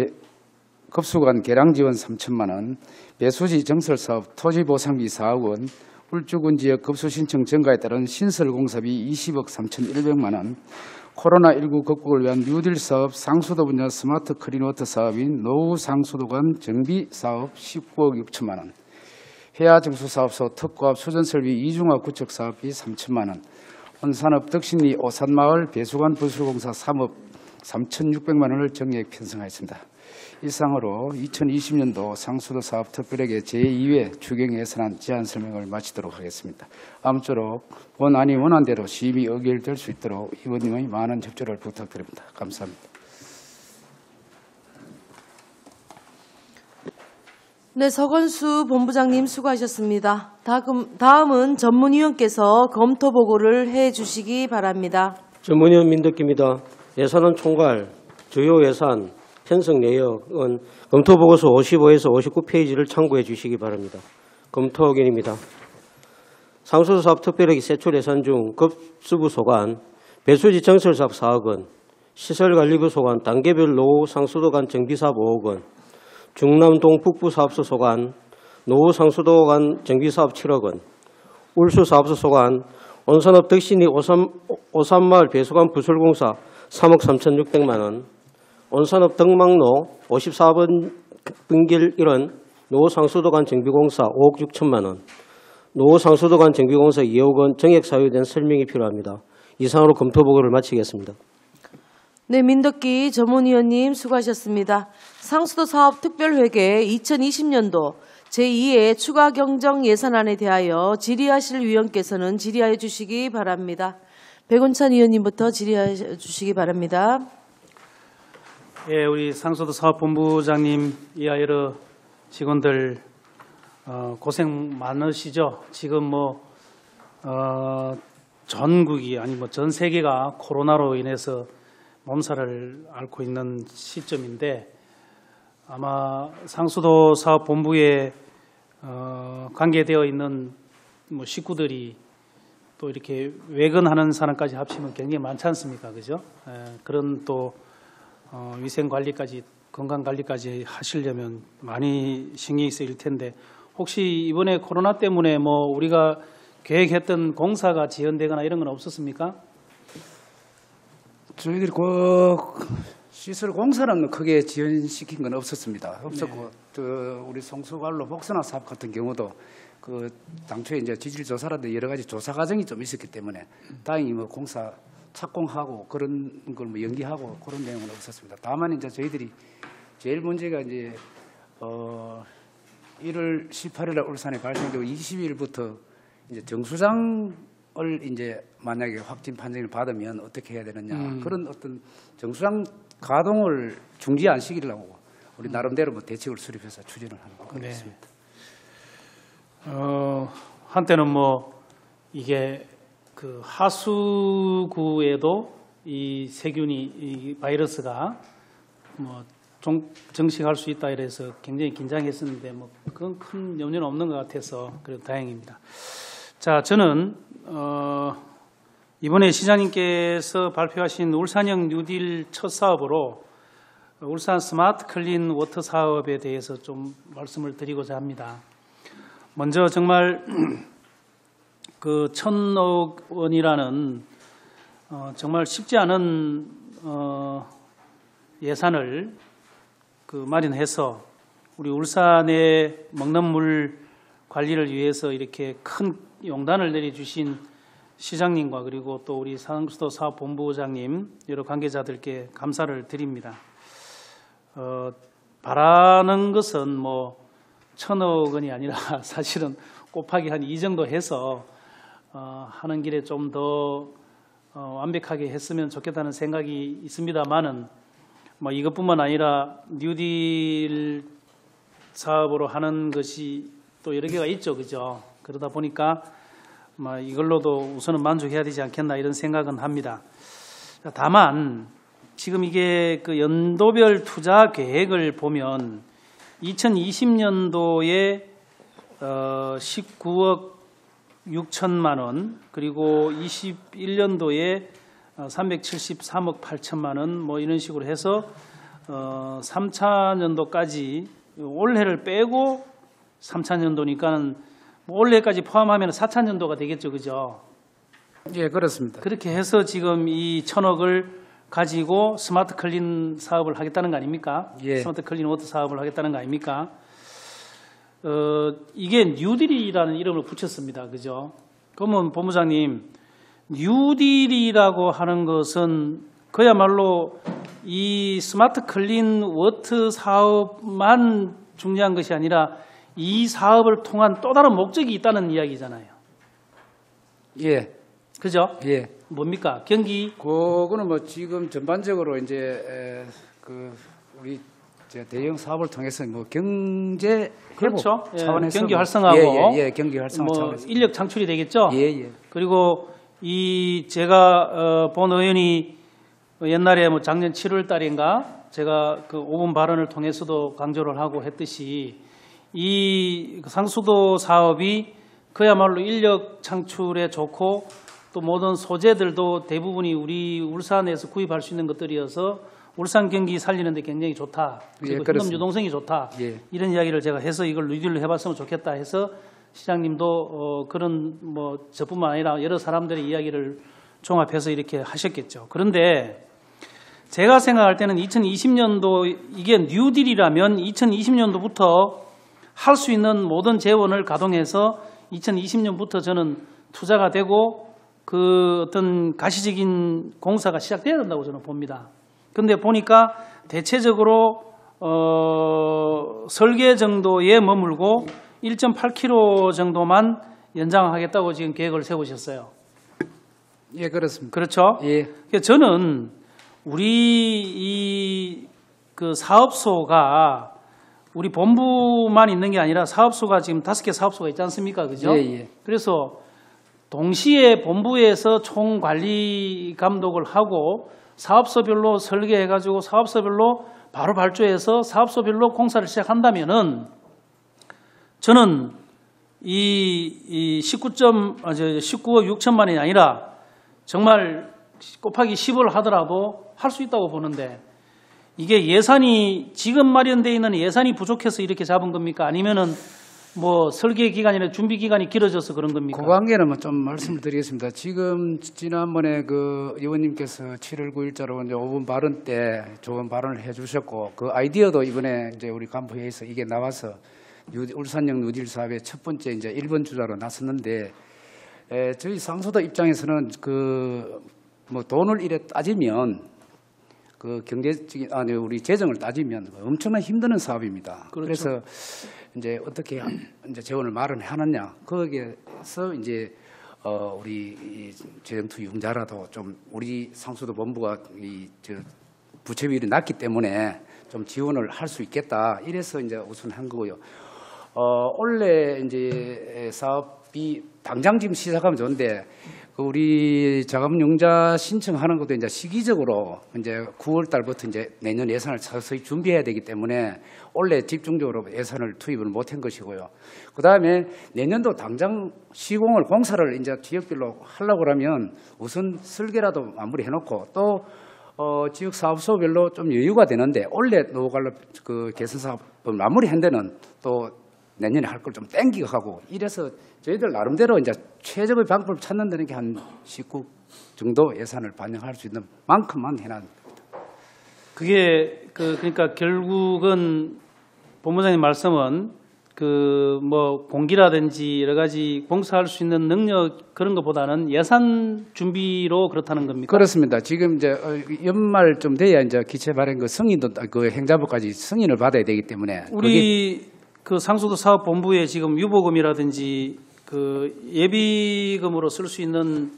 급수관 개량 지원 3천만 원, 배수지 정설사업 토지보상비 4억 원, 울주군 지역 급수 신청 증가에 따른 신설공사비 20억 3,100만 원, 코로나19 극복을 위한 뉴딜 사업 상수도 분야 스마트 클린워터 사업인 노후 상수도관 정비 사업 19억 6천만 원, 해야정수사업소 특고압 수전설비 이중화 구축 사업비 3천만 원, 온산업 덕신리 오산마을 배수관 부술공사 3억 3,600만 원을 정액 편성하였습니다. 이상으로 2020년도 상수도 사업 특별회계 제2회 추경 예산안 제안 설명을 마치도록 하겠습니다. 아무쪼록 원안이 원안대로 심의 의결될 수 있도록 의원님의 많은 협조를 부탁드립니다. 감사합니다. 네, 서건수 본부장님 수고하셨습니다. 다음은 전문위원께서 검토 보고를 해 주시기 바랍니다. 전문위원 민덕기입니다. 예산안 총괄, 주요 예산, 편성 내역은 검토보고서 55에서 59페이지를 참고해 주시기 바랍니다. 검토 의견입니다. 상수도 사업 특별회계 세출 예산 중 급수부 소관, 배수지 정설사업 4억 원, 시설관리부 소관, 단계별 노후 상수도관 정비사업 5억 원, 중남동 북부 사업소 소관, 노후 상수도관 정비사업 7억 원, 울수 사업소 소관, 온산업 덕신이 오산마을 배수관 부술공사 3억 3,600만 원, 온산업 덕망로 54번 분길 1원 노후 상수도관 정비공사 5억 6천만 원, 노후 상수도관 정비공사 2억 원 정액 사유된 설명이 필요합니다. 이상으로 검토 보고를 마치겠습니다. 네, 민덕기 전문위원님 수고하셨습니다. 상수도 사업 특별회계 2020년도 제2회 추가 경정 예산안에 대하여 질의하실 위원께서는 질의하여 주시기 바랍니다. 백운찬 위원님부터 질의하여 주시기 바랍니다. 예, 우리 상수도 사업본부장님 이하 여러 직원들 고생 많으시죠. 지금 전국이 아니 전 세계가 코로나로 인해서 몸살을 앓고 있는 시점인데 아마 상수도 사업본부에 관계되어 있는 식구들이 또 이렇게 외근하는 사람까지 합치면 굉장히 많지 않습니까, 그죠? 그런 또 위생 관리까지 건강 관리까지 하시려면 많이 신경이 쓰일 텐데 혹시 이번에 코로나 때문에 우리가 계획했던 공사가 지연되거나 이런 건 없었습니까? 저희들이 꼭 시설 공사는 크게 지연시킨 건 없었습니다. 없었고 우리 송수관로 복선화 사업 같은 경우도 그 당초에 이제 지질 조사라든 여러 가지 조사 과정이 좀 있었기 때문에 다행히 뭐 공사 착공하고 그런 걸 뭐 연기하고 그런 내용은 없었습니다. 다만 이제 저희들이 제일 문제가 이제 1월 18일 울산에 발생되고 20일부터 이제 정수장을 이제 만약에 확진 판정을 받으면 어떻게 해야 되느냐 그런 어떤 정수장 가동을 중지 안 시키려고 우리 나름대로 뭐 대책을 수립해서 추진을 하는 것 같습니다. 한때는 뭐 이게 그 하수구에도 이 세균이 이 바이러스가 뭐 정식할 수 있다 이래서 굉장히 긴장했었는데 뭐 그건 큰 염려는 없는 것 같아서 그래도 다행입니다. 자, 저는 이번에 시장님께서 발표하신 울산형 뉴딜 첫 사업으로 울산 스마트 클린 워터 사업에 대해서 좀 말씀을 드리고자 합니다. 먼저 정말 그 1,000억 원이라는 정말 쉽지 않은 예산을 그 마련해서 우리 울산의 먹는 물 관리를 위해서 이렇게 큰 용단을 내려주신 시장님과 그리고 또 우리 상수도 사업본부장님 여러 관계자들께 감사를 드립니다. 바라는 것은 뭐 1,000억 원이 아니라 사실은 곱하기 한 2 정도 해서 하는 길에 좀 더 완벽하게 했으면 좋겠다는 생각이 있습니다만은 뭐 이것뿐만 아니라 뉴딜 사업으로 하는 것이 또 여러 개가 있죠, 그죠? 그러다 보니까 뭐 이걸로도 우선은 만족해야 되지 않겠나 이런 생각은 합니다. 다만 지금 이게 그 연도별 투자 계획을 보면 2020년도에 19억 6천만 원 그리고 21년도에 373억 8천만 원 뭐 이런 식으로 해서 3차년도까지 올해를 빼고 3차년도니까는 뭐 올해까지 포함하면 4차년도가 되겠죠, 그죠? 예, 그렇습니다. 그렇게 해서 지금 이 1,000억을 가지고 스마트 클린 사업을 하겠다는 거 아닙니까? 예. 스마트 클린 워터 사업을 하겠다는 거 아닙니까? 이게 뉴딜이라는 이름을 붙였습니다, 그죠? 그러면 본부장님, 뉴딜이라고 하는 것은 그야말로 이 스마트 클린 워터 사업만 중요한 것이 아니라 이 사업을 통한 또 다른 목적이 있다는 이야기잖아요. 예. 그죠? 예. 뭡니까? 경기? 그거는 뭐 지금 전반적으로 이제 그 우리 대형 사업을 통해서 뭐 경제 그렇죠. 회복 차원에서 경기 활성화하고 예, 경기 활성화 뭐 차원에서 인력 창출이 되겠죠. 예. 그리고 이 제가 본 의원이 옛날에 뭐 작년 7월 달인가 제가 그 5분 발언을 통해서도 강조를 하고 했듯이 이 상수도 사업이 그야말로 인력 창출에 좋고 또 모든 소재들도 대부분이 우리 울산에서 구입할 수 있는 것들이어서 울산 경기 살리는 데 굉장히 좋다. 그리고 현금 유동성이 좋다. 예. 이런 이야기를 제가 해서 이걸 리뷰를 해봤으면 좋겠다 해서 시장님도 그런 뭐 저뿐만 아니라 여러 사람들의 이야기를 종합해서 이렇게 하셨겠죠. 그런데 제가 생각할 때는 2020년도 이게 뉴딜이라면 2020년도부터 할 수 있는 모든 재원을 가동해서 2020년부터 저는 투자가 되고 그 어떤 가시적인 공사가 시작돼야 된다고 저는 봅니다. 그런데 보니까 대체적으로 설계 정도에 머물고 1.8km 정도만 연장하겠다고 지금 계획을 세우셨어요. 예, 그렇습니다. 그렇죠? 예. 그러니까 저는 우리 그 사업소가 우리 본부만 있는 게 아니라 사업소가 지금 5개 사업소가 있지 않습니까? 그죠? 예. 그래서 동시에 본부에서 총관리 감독을 하고 사업소별로 설계해가지고 사업소별로 바로 발주해서 사업소별로 공사를 시작한다면은 저는 이 19억 6천만 원이 아니라 정말 곱하기 10을 하더라도 할 수 있다고 보는데 이게 예산이 지금 마련되어 있는 예산이 부족해서 이렇게 잡은 겁니까? 아니면은 뭐 설계 기간이나 준비 기간이 길어져서 그런 겁니까? 그 관계는 뭐 좀 말씀을 드리겠습니다. 지금 지난번에 그 의원님께서 7월 9일자로 이제 5분 발언 때 좋은 발언을 해주셨고 그 아이디어도 이번에 이제 우리 간부회의에서 이게 나와서 울산형 누딜 사업의 첫 번째 이제 1번 주자로 나섰는데 저희 상소도 입장에서는 그 뭐 돈을 이래 따지면 그 경제적인 우리 재정을 따지면 엄청난 힘드는 사업입니다. 그렇죠. 그래서 이제 어떻게 이제 재원을 마련하느냐 거기에서 이제 우리 재정투 융자라도 좀 우리 상수도 본부가 부채 비율이 낮기 때문에 좀 지원을 할 수 있겠다 이래서 이제 우선 한 거고요. 원래 이제 사업비 당장 지금 시작하면 좋은데 우리 자금융자 신청하는 것도 이제 시기적으로 이제 9월 달부터 이제 내년 예산을 서서히 준비해야 되기 때문에 원래 집중적으로 예산을 투입을 못한 것이고요. 그 다음에 내년도 당장 시공을 공사를 이제 지역별로 하려고 하면 우선 설계라도 마무리해놓고 또 지역 사업소별로 좀 여유가 되는데 원래 노후관로 그 개선 사업을 마무리한 데는 또 내년에 할 걸 좀 땡기고 하고 이래서 저희들 나름대로 이제 최적의 방법을 찾는 데는 한 19 정도 예산을 반영할 수 있는 만큼만 해놨습니다. 그게 그러니까 결국은 본부장님 말씀은 그 뭐 공기라든지 여러 가지 공사할 수 있는 능력 그런 것보다는 예산 준비로 그렇다는 겁니까? 그렇습니다. 지금 이제 연말 좀 돼야 이제 기체 발행 그 승인도 그 행자부까지 승인을 받아야 되기 때문에 우리 그 상수도 사업본부에 지금 유보금이라든지 그 예비금으로 쓸 수 있는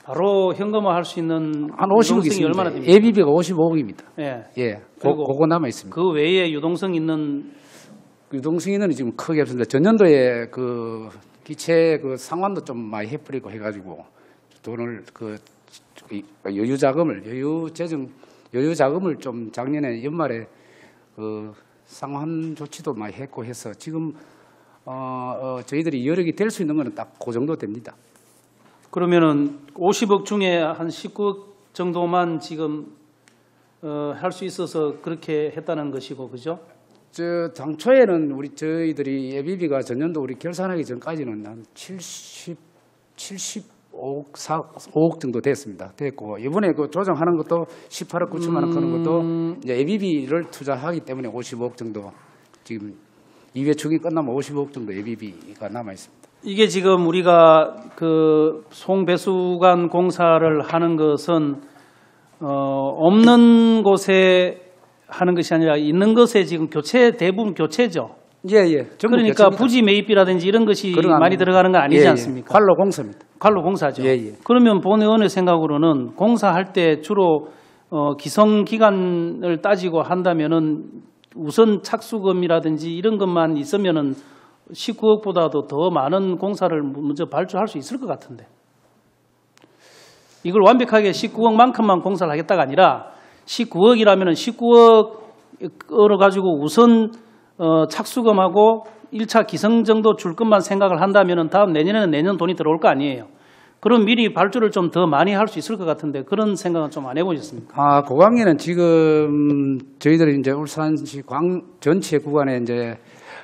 바로 현금화할 수 있는 한 50억 있습니다. 얼마나 됩니까? 예비비가 55억입니다. 예. 예. 그리고 그거 남아 있습니다. 그 외에 유동성 있는 유동성에는 지금 크게 없습니다. 전년도에 그 기체 그 상환도 좀 많이 해버리고 해가지고 돈을 그 여유 자금을 좀 작년에 연말에 그 상환 조치도 많이 했고 해서 지금 저희들이 여력이 될 수 있는 거는 딱 그 정도 됩니다. 그러면은 50억 중에 한 19억 정도만 지금 할 수 있어서 그렇게 했다는 것이고 그죠? 당초에는 저희들이 예비비가 전년도 우리 결산하기 전까지는 한 75억 정도 됐고 이번에 그 조정하는 것도 18억 9천만 원 하는 것도 이제 예비비를 투자하기 때문에 55억 정도 지금 2회 축이 끝나면 55억 정도 예비비가 남아 있습니다. 이게 지금 우리가 그 송배수관 공사를 하는 것은 없는 곳에 하는 것이 아니라 있는 것에 지금 대부분 교체죠. 예. 그러니까 부지 매입비라든지 이런 것이 많이 들어가는 거 아니지 않습니까? 관로 공사입니다. 관로 공사죠. 예. 그러면 본 의원의 생각으로는 공사할 때 주로 기성 기간을 따지고 한다면은 우선 착수금이라든지 이런 것만 있으면은 19억보다도 더 많은 공사를 먼저 발주할 수 있을 것 같은데 이걸 완벽하게 19억만큼만 공사를 하겠다가 아니라 19억이라면은 19억으로 가지고 우선 착수금하고 1차 기성 정도 줄 것만 생각을 한다면은 다음 내년에는 내년 돈이 들어올 거 아니에요. 그럼 미리 발주를 좀 더 많이 할 수 있을 것 같은데 그런 생각은 좀 안 해보셨습니까? 그 관계는 지금 저희들이 이제 울산시 전체 구간에 이제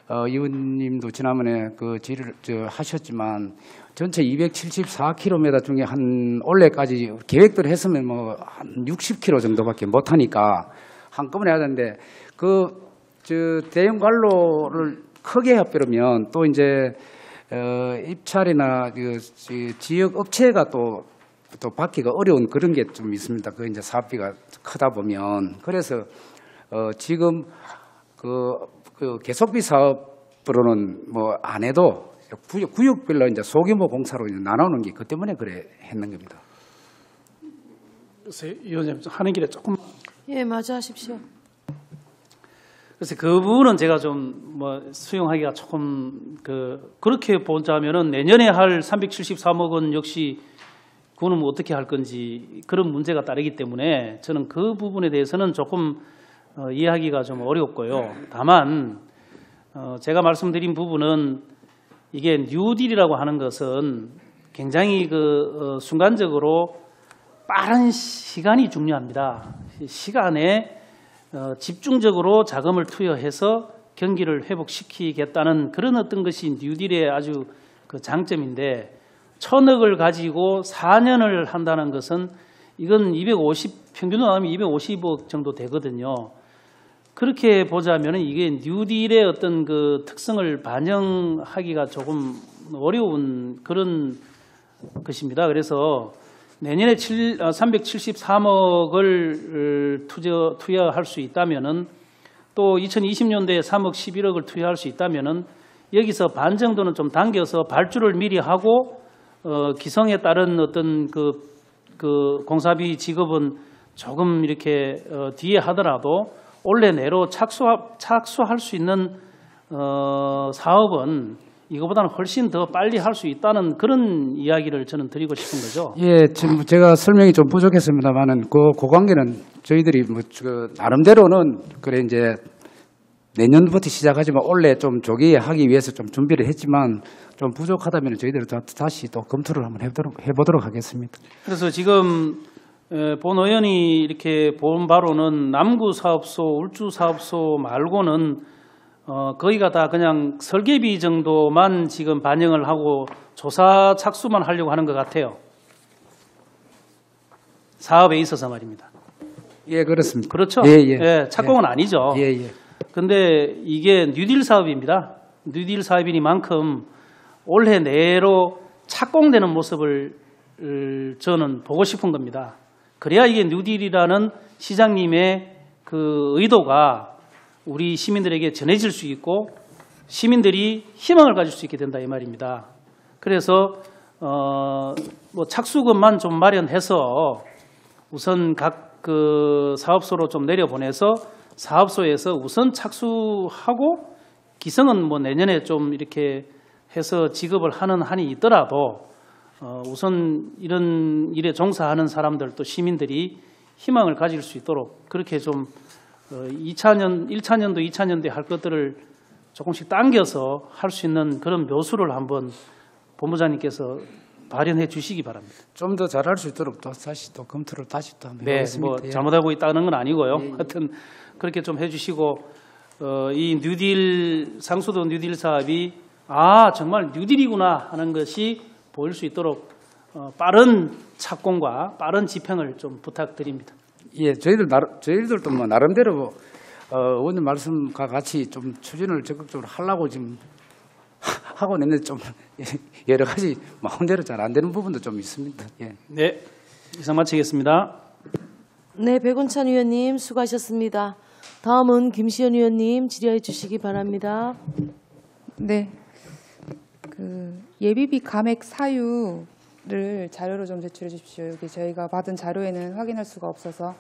의원님도 지난번에 그 질의를 하셨지만 전체 274km 중에 한 올해까지 계획대로 했으면 뭐 한 60km 정도밖에 못 하니까 한꺼번에 해야 되는데 대형 관로를 크게 해버리면 또 이제 입찰이나 지역 업체가 또 받기가 어려운 그런 게 좀 있습니다. 그 이제 사업비가 크다 보면 그래서 지금 그 계속비 사업으로는 뭐 안 해도 구역별로 이제 소규모 공사로 이제 나누는 게 그 때문에 그래 했는 겁니다. 글쎄, 의원님 하는 길에 조금. 예, 마저 하십시오. 그래서 그 부분은 제가 좀 뭐 수용하기가 조금 그렇게 보자면은 내년에 할 373억 원 역시 그거는 뭐 어떻게 할 건지 그런 문제가 따르기 때문에 저는 그 부분에 대해서는 조금 이해하기가 좀 어렵고요. 다만 제가 말씀드린 부분은 이게 뉴딜이라고 하는 것은 굉장히 순간적으로 빠른 시간이 중요합니다. 시간에 집중적으로 자금을 투여해서 경기를 회복시키겠다는 그런 어떤 것이 뉴딜의 아주 그 장점인데 1,000억을 가지고 4년을 한다는 것은 이건 평균으로 하면 250억 정도 되거든요. 그렇게 보자면 이게 뉴딜의 어떤 그 특성을 반영하기가 조금 어려운 그런 것입니다. 그래서 내년에 373억을 투여할 수 있다면은 또 2020년도에 3억 11억을 투여할 수 있다면은 여기서 반 정도는 좀 당겨서 발주를 미리 하고 기성에 따른 어떤 그 공사비 지급은 조금 이렇게 뒤에 하더라도 올해 내로 착수할 수 있는 사업은 이거보다는 훨씬 더 빨리 할 수 있다는 그런 이야기를 저는 드리고 싶은 거죠. 예, 지금 제가 설명이 좀 부족했습니다만은 그 관계는 저희들이 나름대로는 그래 이제 내년부터 시작하지만 올해 좀 조기하기 위해서 좀 준비를 했지만 좀 부족하다면 저희들이 다시 또 검토를 한번 해보도록 하겠습니다. 그래서 지금 본 의원이 이렇게 본 바로는 남구 사업소, 울주 사업소 말고는 거기가 다 그냥 설계비 정도만 지금 반영을 하고 조사 착수만 하려고 하는 것 같아요. 사업에 있어서 말입니다. 예, 그렇습니다. 그렇죠? 예, 예. 예, 착공은 예. 아니죠. 예, 예. 근데 이게 뉴딜 사업입니다. 뉴딜 사업이니만큼 올해 내로 착공되는 모습을 저는 보고 싶은 겁니다. 그래야 이게 뉴딜이라는 시장님의 그 의도가 우리 시민들에게 전해질 수 있고 시민들이 희망을 가질 수 있게 된다 이 말입니다. 그래서 뭐 착수금만 좀 마련해서 우선 각 그 사업소로 좀 내려보내서 사업소에서 우선 착수하고 기성은 뭐 내년에 좀 이렇게 해서 지급을 하는 한이 있더라도 우선 이런 일에 종사하는 사람들 또 시민들이 희망을 가질 수 있도록 그렇게 좀 1차년도, 2차년도에 할 것들을 조금씩 당겨서 할 수 있는 그런 묘수를 한번 본부장님께서 발현해 주시기 바랍니다. 좀 더 잘할 수 있도록 또 다시 또 검토를 다시 또 한번 네, 해보겠습니다. 뭐 예. 잘못하고 있다는 건 아니고요. 예. 하여튼 그렇게 좀 해주시고 이 뉴딜 상수도 뉴딜 사업이 정말 뉴딜이구나 하는 것이 보일 수 있도록 빠른 착공과 빠른 집행을 좀 부탁드립니다. 예, 저희들도 뭐 나름대로 의원님 말씀과 같이 좀 추진을 적극적으로 하려고 지금 하고 있는데 좀 여러 가지 마음대로 잘 안 되는 부분도 좀 있습니다. 예. 네, 이상 마치겠습니다. 네, 백운찬 의원님 수고하셨습니다. 다음은 김시현 의원님 질의해 주시기 바랍니다. 네. 그 예비비 감액 사유를 자료로 좀 제출해 주십시오. 여기 저희가 받은 자료에는 확인할 수가 없어서.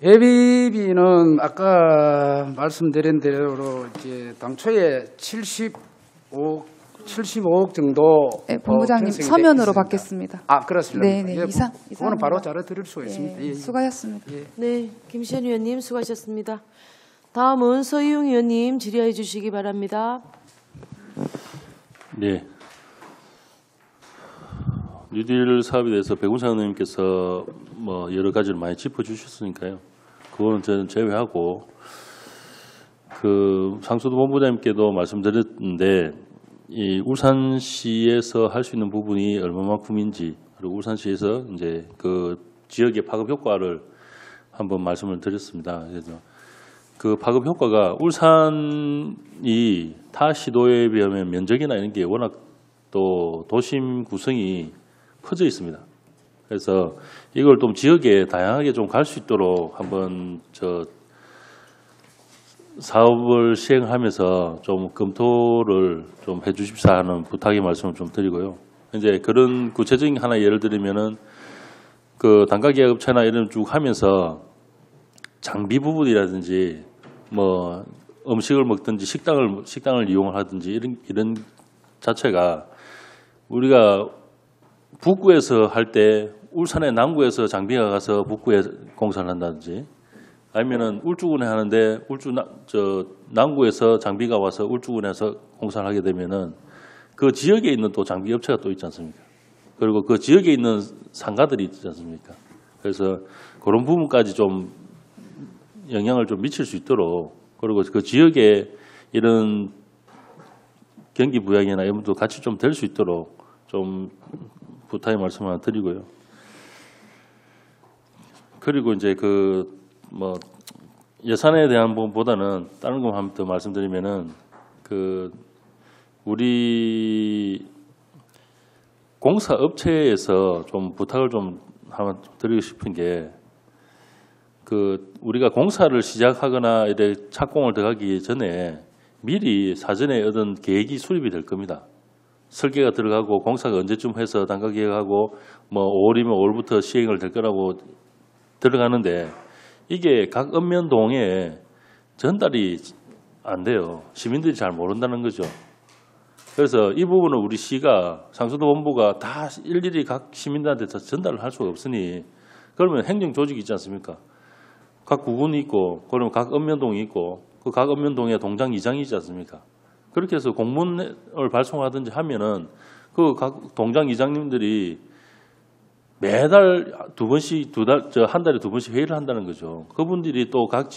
예비비는 아까 말씀드린 대로 이제 당초에 75억 정도. 네, 본부장님 편성이 서면으로 있습니다. 받겠습니다. 아, 그렇습니다. 네, 네, 예, 그거는 바로 자료 드릴 수가 있습니다. 예, 예. 수고하셨습니다. 예. 네, 김시현 의원님 수고하셨습니다. 다음은 서희용 의원님 질의해 주시기 바랍니다. 네. 뉴딜 사업에 대해서 백운상 의원님께서 뭐 여러 가지를 많이 짚어주셨으니까요. 그거는 저는 제외하고 그 상수도 본부장님께도 말씀드렸는데 이 울산시에서 할 수 있는 부분이 얼마만큼인지 그리고 울산시에서 이제 그 지역의 파급 효과를 한번 말씀을 드렸습니다. 그래서 그 파급 효과가 울산이 타 시도에 비하면 면적이나 이런 게 워낙 또 도심 구성이 퍼져 있습니다. 그래서 이걸 좀 지역에 다양하게 좀 갈 수 있도록 한번 사업을 시행하면서 좀 검토를 좀 해주십사 하는 부탁의 말씀을 좀 드리고요. 이제 그런 구체적인 하나 예를 들면은 그 단가계약업체나 이런 쭉 하면서 장비 부분이라든지 뭐 음식을 먹든지 식당을 이용을 하든지 이런 자체가 우리가 북구에서 할 때 울산의 남구에서 장비가 가서 북구에 공사를 한다든지 아니면은 울주군에 하는데 남구에서 장비가 와서 울주군에서 공사를 하게 되면은 그 지역에 있는 또 장비 업체가 또 있지 않습니까? 그리고 그 지역에 있는 상가들이 있지 않습니까? 그래서 그런 부분까지 좀 영향을 좀 미칠 수 있도록, 그리고 그 지역에 이런 경기 부양이나 이런 것도 같이 좀 될 수 있도록 좀 부탁의 말씀 하나 드리고요. 그리고 이제 뭐 예산에 대한 부분보다는 다른 거 한 번 더 말씀드리면은 우리 공사 업체에서 좀 부탁을 좀 한번 드리고 싶은 게, 우리가 공사를 시작하거나 이래 착공을 들어가기 전에 미리 사전에 어떤 계획이 수립이 될 겁니다. 설계가 들어가고 공사가 언제쯤 해서 단가 계획하고 뭐 5월이면 5월부터 시행을 될 거라고 들어가는데, 이게 각 읍면동에 전달이 안 돼요. 시민들이 잘 모른다는 거죠. 그래서 이 부분은 우리 시가, 상수도 본부가 다 일일이 각 시민들한테 다 전달을 할 수가 없으니, 그러면 행정 조직이 있지 않습니까? 각 구군이 있고, 그러면 각 읍면동이 있고, 그 각 읍면동에 동장 이장이 있지 않습니까? 그렇게 해서 공문을 발송하든지 하면은 그 각 동장 이장님들이 매달 한 달에 두 번씩 회의를 한다는 거죠. 그분들이 또 각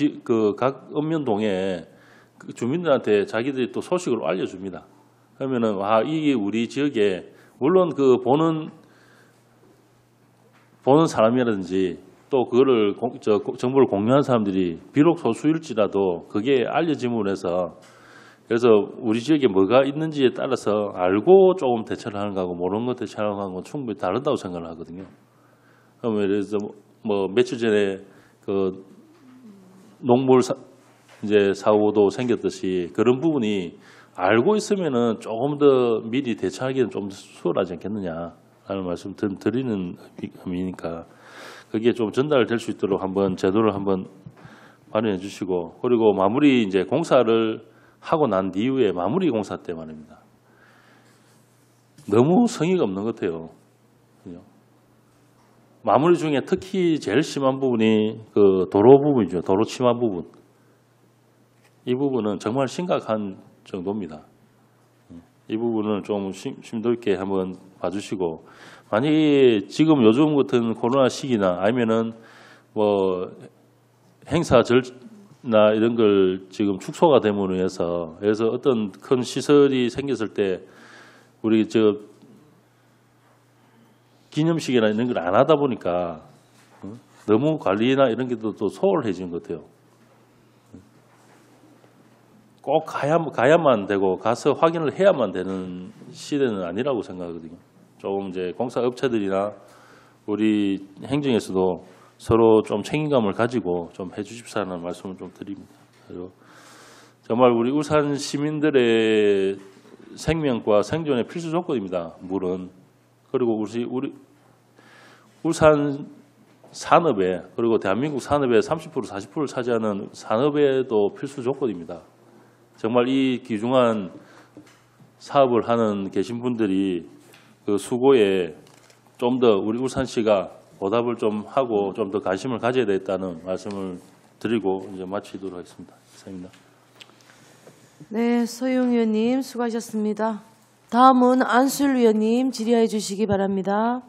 읍면동에 주민들한테 자기들이 또 소식을 알려줍니다. 그러면은 이게 우리 지역에, 물론 보는 사람이라든지 또 그거를 정보를 공유하는 사람들이 비록 소수일지라도 그게 알려짐으로 해서, 그래서 우리 지역에 뭐가 있는지에 따라서 알고 조금 대처를 하는 거하고 모르는 거 대처하는 거하고 충분히 다르다고 생각을 하거든요. 그러면 그래서 뭐 며칠 전에 농물 사고도 생겼듯이 그런 부분이 알고 있으면은 조금 더 미리 대처하기는 좀 수월하지 않겠느냐라는 말씀 드리는 의미니까, 그게 좀 전달될 수 있도록 한번 제도를 한번 마련해 주시고, 그리고 마무리 이제 공사를 하고 난 이후에 마무리 공사 때 말입니다. 너무 성의가 없는 것 같아요. 마무리 중에 특히 제일 심한 부분이 도로 부분이죠. 도로 침하 부분. 이 부분은 정말 심각한 정도입니다. 이 부분을 좀 심도 있게 한번 봐주시고, 만약에 지금 요즘 같은 코로나 시기나 아니면은 뭐 행사나 이런 걸 지금 축소가 됨으로 해서 어떤 큰 시설이 생겼을 때 우리 기념식이나 이런 걸 안 하다 보니까 너무 관리나 이런 게 또 소홀해지는 것 같아요. 꼭 가야만 되고 가서 확인을 해야만 되는 시대는 아니라고 생각하거든요. 조금 이제 공사업체들이나 우리 행정에서도 서로 좀 책임감을 가지고 좀 해주십사는 말씀을 좀 드립니다. 그리고 정말 우리 울산 시민들의 생명과 생존의 필수 조건입니다. 물은. 그리고 우리 울산 산업에, 그리고 대한민국 산업의 30% 40%를 차지하는 산업에도 필수 조건입니다. 정말 이 귀중한 사업을 하는 계신 분들이 그 수고에 좀 더 우리 울산시가 보답을 좀 하고 좀 더 관심을 가져야 되겠다는 말씀을 드리고 이제 마치도록 하겠습니다. 이상입니다. 네, 소영 의원님 수고하셨습니다. 다음은 안술 의원님 질의해 주시기 바랍니다.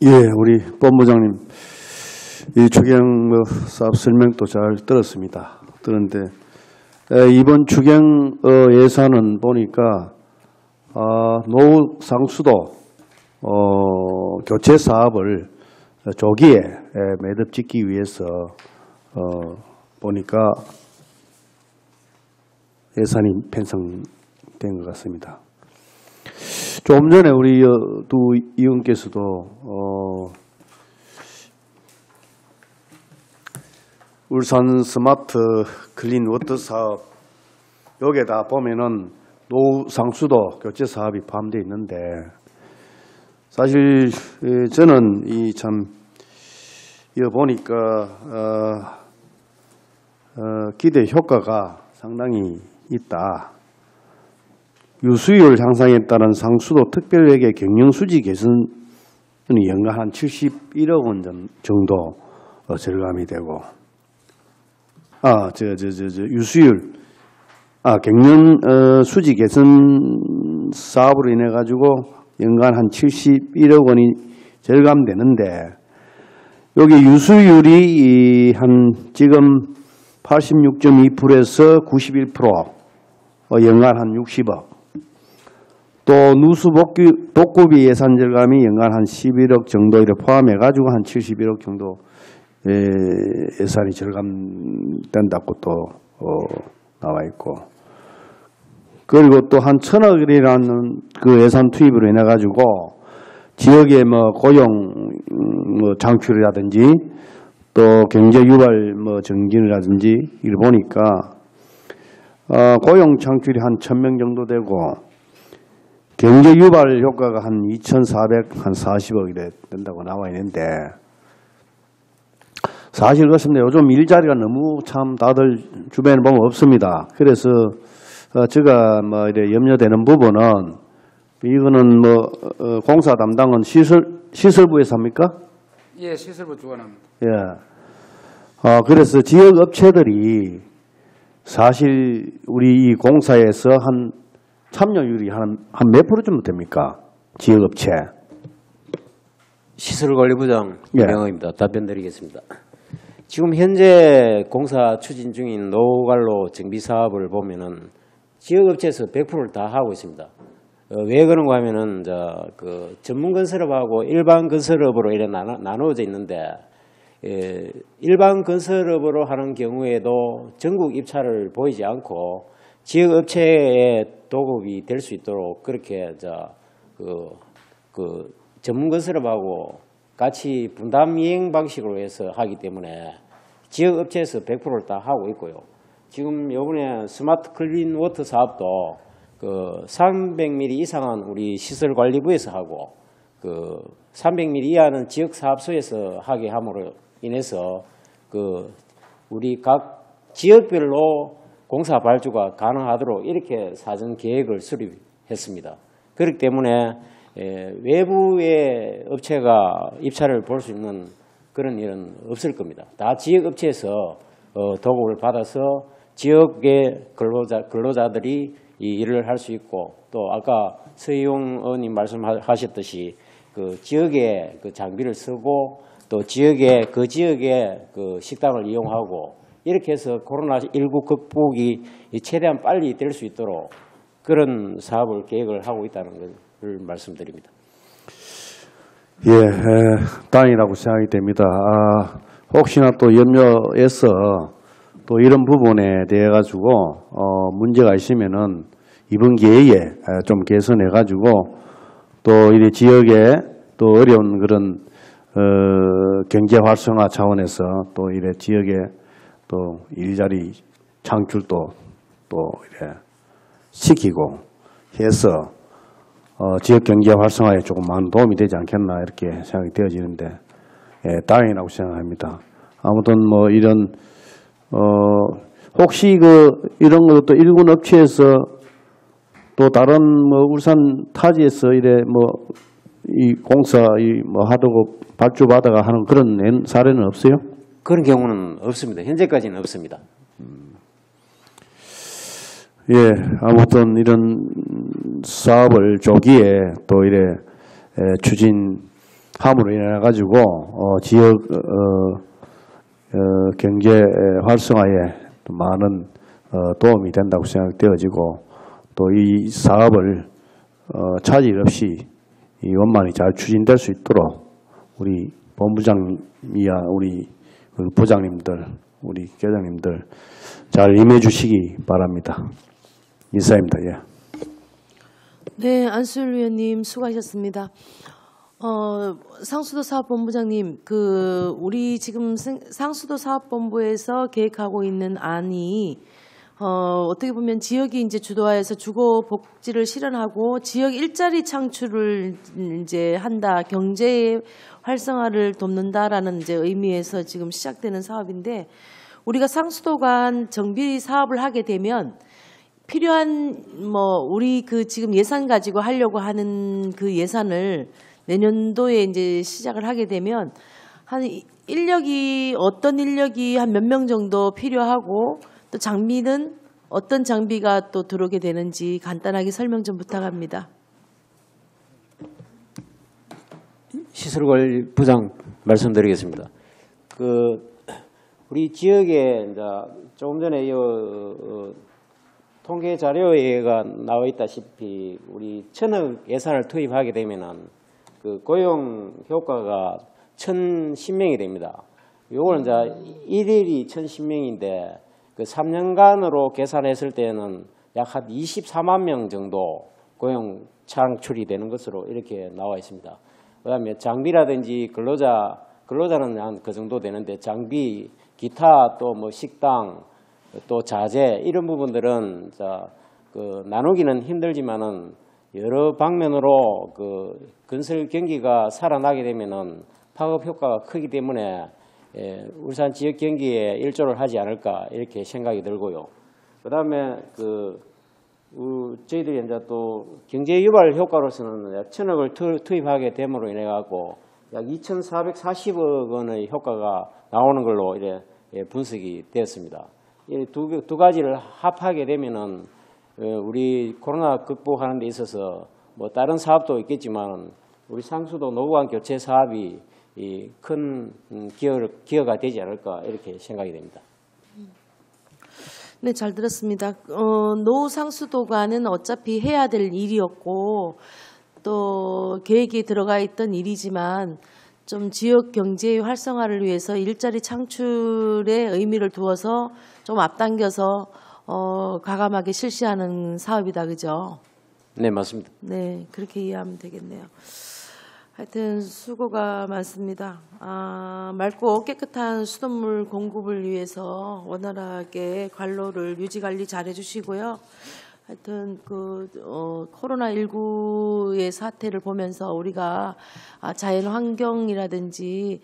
예, 우리 본부장님, 이 추경 사업 설명도 잘 들었습니다. 그런데 이번 추경 예산은 보니까 노후 상수도 교체 사업을 조기에 매듭 짓기 위해서 보니까 예산이 편성된 것 같습니다. 조금 전에 우리 두 의원께서도 울산 스마트 클린 워터 사업 여기에다 보면은 노후 상수도 교체 사업이 포함되어 있는데, 사실 저는 이거 보니까 기대 효과가 상당히 있다. 유수율 향상에 따른 상수도 특별회계 경영수지 개선은 연간 한 71억 원 정도 절감이 되고, 유수율, 경영 수지 개선 사업으로 인해 가지고 연간 한 71억 원이 절감되는데 여기 유수율이 한 지금 86.2%에서 91%, 연간 한 60억. 또 누수 복구비 예산 절감이 연간 한 11억 정도를 포함해가지고 한 71억 정도 예산이 절감된다고 또 나와 있고. 그리고 또 한 1,000억이라는 그 예산 투입으로 인해 가지고 지역의 뭐 고용 뭐 창출이라든지 또 경제 유발 뭐 정진이라든지 이를 보니까 고용 창출이 한 1,000명 정도 되고 경제 유발 효과가 한 2,440억 이래 된다고 나와 있는데 사실 그렇습니다. 요즘 일자리가 너무 참 다들 주변에 보면 없습니다. 그래서 제가 뭐 이래 염려되는 부분은 이거는 뭐 공사 담당은 시설부에서 합니까? 예, 시설부 주관합니다. 예. 그래서 지역 업체들이 사실 우리 이 공사에서 한 참여율이 한 몇 프로 정도 됩니까? 지역 업체. 시설관리부장 예. 이명호입니다. 답변드리겠습니다. 지금 현재 공사 추진 중인 노후관로 정비 사업을 보면은 지역업체에서 100%를 다 하고 있습니다. 왜 그런가 하면은 그 전문 건설업하고 일반 건설업으로 이렇게 나누어져 있는데 일반 건설업으로 하는 경우에도 전국 입찰을 보이지 않고 지역업체의 도급이 될 수 있도록 그렇게 그 전문 건설업하고 같이 분담 이행 방식으로 해서 하기 때문에 지역업체에서 100%를 다 하고 있고요. 지금 이번에 스마트 클린 워터 사업도 그 300mm 이상은 우리 시설관리부에서 하고 그 300mm 이하는 지역사업소에서 하게 함으로 인해서 그 우리 각 지역별로 공사 발주가 가능하도록 이렇게 사전 계획을 수립했습니다. 그렇기 때문에 외부의 업체가 입찰을 볼 수 있는 그런 일은 없을 겁니다. 다 지역업체에서 도급을 받아서 지역의 근로자들이 이 일을 할 수 있고 또 아까 서희용 의원님 말씀하셨듯이 그 지역의 그 장비를 쓰고 또 그 지역의 그 식당을 이용하고 이렇게 해서 코로나19 극복이 최대한 빨리 될 수 있도록 그런 사업을 계획을 하고 있다는 것을 말씀드립니다. 예, 다행이라고 생각이 됩니다. 혹시나 또 염려해서 또 이런 부분에 대해 가지고 문제가 있으면은 이번 기회에 좀 개선해 가지고 또 이 지역에 또 어려운 그런 경제 활성화 차원에서 또 이래 지역에 또 일자리 창출도 또 이래 시키고 해서 지역 경제 활성화에 조금 많은 도움이 되지 않겠나 이렇게 생각이 되어지는데 다행이라고 생각합니다. 아무튼 뭐 이런 혹시 이런 것도 일군 업체에서 또 다른 뭐 울산 타지에서 이래 뭐 이 공사 뭐 하도록 발주 받아가 하는 그런 사례는 없어요? 그런 경우는 없습니다. 현재까지는 없습니다. 예, 아무튼 이런 사업을 조기에 또 이래 추진함으로 인해 가지고 지역 경제 활성화에 많은 도움이 된다고 생각되어지고 또 이 사업을 차질 없이 이 원만히 잘 추진될 수 있도록 우리 본부장이야 우리 부장님들 우리 계장님들 잘 임해 주시기 바랍니다. 이사입니다. 예. 네, 안수일 위원님 수고하셨습니다. 상수도 사업본부장님, 우리 지금 상수도 사업본부에서 계획하고 있는 안이 어떻게 보면 지역이 이제 주도하여서 주거 복지를 실현하고 지역 일자리 창출을 이제 한다, 경제 활성화를 돕는다라는 이제 의미에서 지금 시작되는 사업인데 우리가 상수도 간 정비 사업을 하게 되면 필요한 우리 지금 예산 가지고 하려고 하는 그 예산을 내년도에 이제 시작을 하게 되면 한 어떤 인력이 한 몇 명 정도 필요하고 또 장비는 어떤 장비가 또 들어오게 되는지 간단하게 설명 좀 부탁합니다. 시설관리 부장 말씀드리겠습니다. 우리 지역에 이제 조금 전에 통계 자료가 나와 있다시피 우리 1,000억 예산을 투입하게 되면은 고용 효과가 1,010명이 됩니다. 요거는 이제 일일이 1,010명인데 3년간으로 계산했을 때는 약 한 24만 명 정도 고용 창출이 되는 것으로 이렇게 나와 있습니다. 그다음에 장비라든지 근로자는 한 그 정도 되는데 장비, 기타 또 뭐 식당, 또 자재 이런 부분들은 나누기는 힘들지만은 여러 방면으로 건설 경기가 살아나게 되면은 파급 효과가 크기 때문에 울산 지역 경기에 일조를 하지 않을까 이렇게 생각이 들고요. 그다음에 저희들이 이제 또 경제 유발 효과로서는 약 1,000억을 투입하게 됨으로 인해 갖고 약 2,440억 원의 효과가 나오는 걸로 이래 분석이 되었습니다. 이 두 가지를 합하게 되면은 우리 코로나 극복하는 데 있어서 뭐 다른 사업도 있겠지만 우리 상수도 노후관 교체 사업이 큰 기여가 되지 않을까 이렇게 생각이 됩니다. 네, 잘 들었습니다. 노후 상수도관은 어차피 해야 될 일이었고 또 계획이 들어가 있던 일이지만 좀 지역 경제의 활성화를 위해서 일자리 창출에 의미를 두어서 좀 앞당겨서 과감하게 실시하는 사업이다, 그죠? 네, 맞습니다. 네, 그렇게 이해하면 되겠네요. 하여튼 수고가 많습니다. 맑고 깨끗한 수돗물 공급을 위해서 원활하게 관로를 유지관리 잘 해주시고요. 하여튼 코로나19의 사태를 보면서 우리가 자연 환경이라든지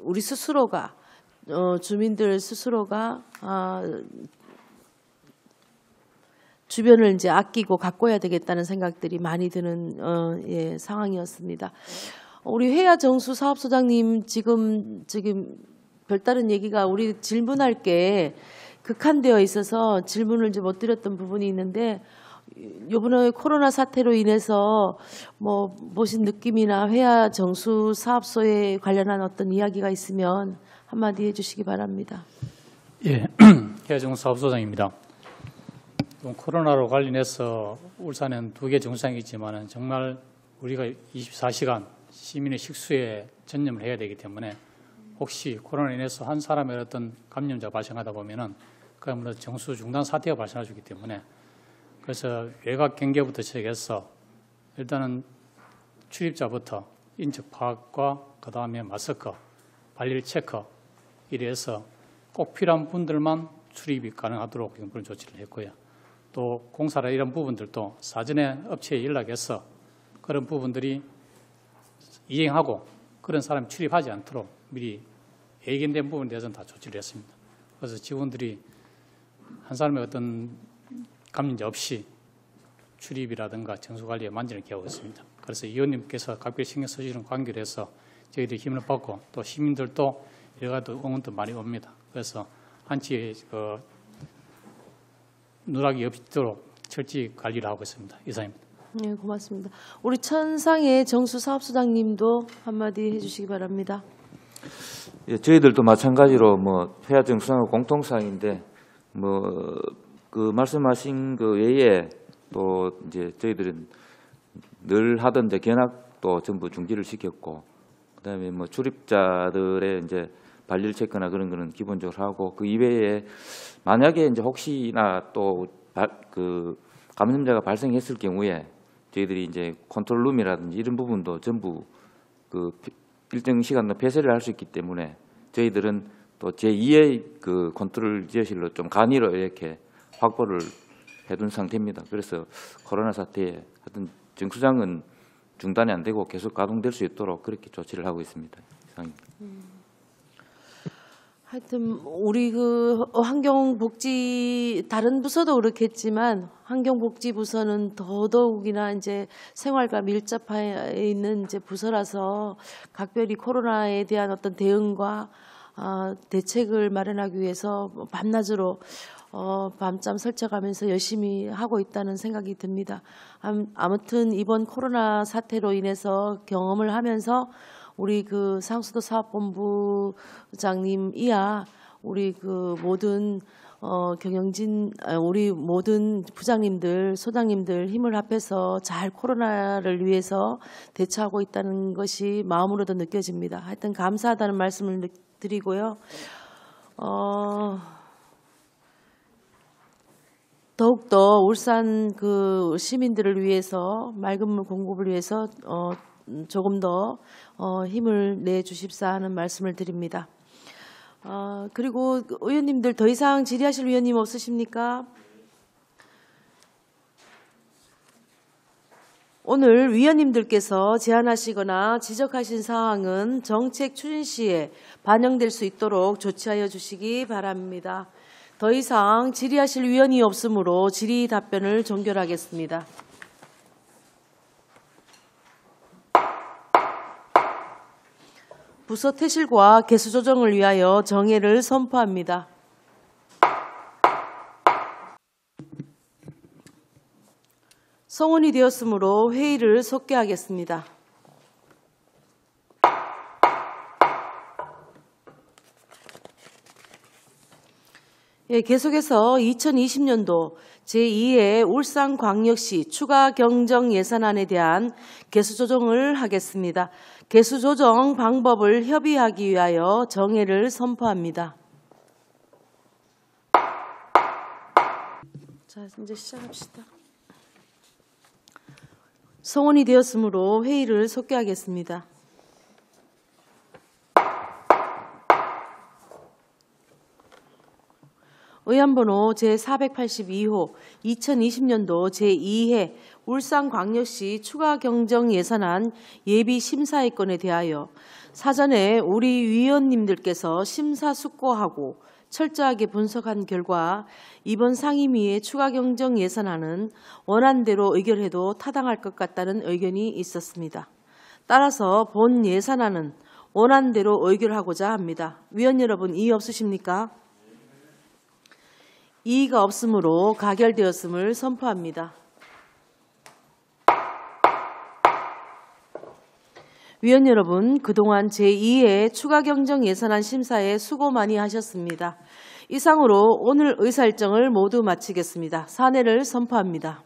우리 스스로가 주민들 스스로가 주변을 이제 아끼고 가꿔야 되겠다는 생각들이 많이 드는 상황이었습니다. 우리 회야 정수 사업소장님 지금 별다른 얘기가 우리 질문할 게 극한되어 있어서 질문을 이제 못 드렸던 부분이 있는데 이번에 코로나 사태로 인해서 뭐 보신 느낌이나 회야 정수 사업소에 관련한 어떤 이야기가 있으면 한마디 해주시기 바랍니다. 예, 회야 정수 사업소장입니다. 코로나로 관련해서 울산에는 2개 정수장이 있지만 정말 우리가 24시간 시민의 식수에 전념을 해야 되기 때문에 혹시 코로나로 인해서 한 사람의 어떤 감염자가 발생하다 보면은 그러면 정수 중단 사태가 발생할 수 있기 때문에 그래서 외곽 경계부터 시작해서 일단은 출입자부터 인적 파악과 그 다음에 마스크, 발열 체크 이래서 꼭 필요한 분들만 출입이 가능하도록 그런 조치를 했고요. 또 공사나 이런 부분들도 사전에 업체에 연락해서 그런 부분들이 이행하고 그런 사람이 출입하지 않도록 미리 예견된 부분에 대해서는 다 조치를 했습니다. 그래서 직원들이 한 사람의 어떤 감염자 없이 출입이라든가 정수관리에 만전을 기하고 있습니다. 그래서 의원님께서 각별히 신경 쓰시는 관계로 해서 저희들이 힘을 받고 또 시민들도 여러 가지 응원도 많이 옵니다. 그래서 한치의 누락이 없도록 철저히 관리를 하고 있습니다. 이상입니다. 네, 고맙습니다. 우리 천상의 정수 사업소장님도 한마디 해주시기 바랍니다. 예, 저희들도 마찬가지로 회야 정수하고 공통사항인데 말씀하신 외에 또 이제 저희들은 늘 하던 견학도 전부 중지를 시켰고 그다음에 출입자들의 이제 발열 체크나 그런 거는 기본적으로 하고 그 이외에 만약에 이제 혹시나 또 감염자가 발생했을 경우에 저희들이 이제 컨트롤룸이라든지 이런 부분도 전부 일정 시간 폐쇄를 할 수 있기 때문에 저희들은 또 제2의 컨트롤 지어실로 좀 간이로 이렇게 확보를 해둔 상태입니다. 그래서 코로나 사태에 하여튼 정수장은 중단이 안 되고 계속 가동될 수 있도록 그렇게 조치를 하고 있습니다. 이상입니다. 하여튼 우리 환경복지 다른 부서도 그렇겠지만 환경복지부서는 더더욱이나 이제 생활과 밀접해 있는 이제 부서라서 각별히 코로나에 대한 어떤 대응과 대책을 마련하기 위해서 밤낮으로 밤잠 설쳐가면서 열심히 하고 있다는 생각이 듭니다. 아무튼 이번 코로나 사태로 인해서 경험을 하면서 우리 그 상수도 사업본부장님 이하 우리 그 모든 우리 모든 부장님들, 소장님들 힘을 합해서 잘 코로나를 위해서 대처하고 있다는 것이 마음으로도 느껴집니다. 하여튼 감사하다는 말씀을 드리고요. 더욱더 울산 그 시민들을 위해서 맑은 물 공급을 위해서 조금 더 힘을 내 주십사 하는 말씀을 드립니다. 그리고 의원님들 더 이상 질의하실 의원님 없으십니까? 오늘 위원님들께서 제안하시거나 지적하신 사항은 정책 추진 시에 반영될 수 있도록 조치하여 주시기 바랍니다. 더 이상 질의하실 위원이 없으므로 질의 답변을 종결하겠습니다. 부서 퇴실과 개수 조정을 위하여 정회를 선포합니다. 성원이 되었으므로 회의를 속개하겠습니다. 계속해서 2020년도 제2회 울산광역시 추가 경정 예산안에 대한 개수 조정을 하겠습니다. 개수 조정 방법을 협의하기 위하여 정회를 선포합니다. 자, 이제 시작합시다. 성원이 되었으므로 회의를 속개하겠습니다. 의안번호 제482호 2020년도 제2회 울산광역시 추가 경정 예산안 예비 심사의 건에 대하여 사전에 우리 위원님들께서 심사숙고하고 철저하게 분석한 결과 이번 상임위의 추가 경정 예산안은 원안대로 의결해도 타당할 것 같다는 의견이 있었습니다. 따라서 본 예산안은 원안대로 의결하고자 합니다. 위원 여러분, 이의 없으십니까? 이의가 없으므로 가결되었음을 선포합니다. 위원 여러분, 그동안 제2회 추가 경정 예산안 심사에 수고 많이 하셨습니다. 이상으로 오늘 의사일정을 모두 마치겠습니다. 사내를 선포합니다.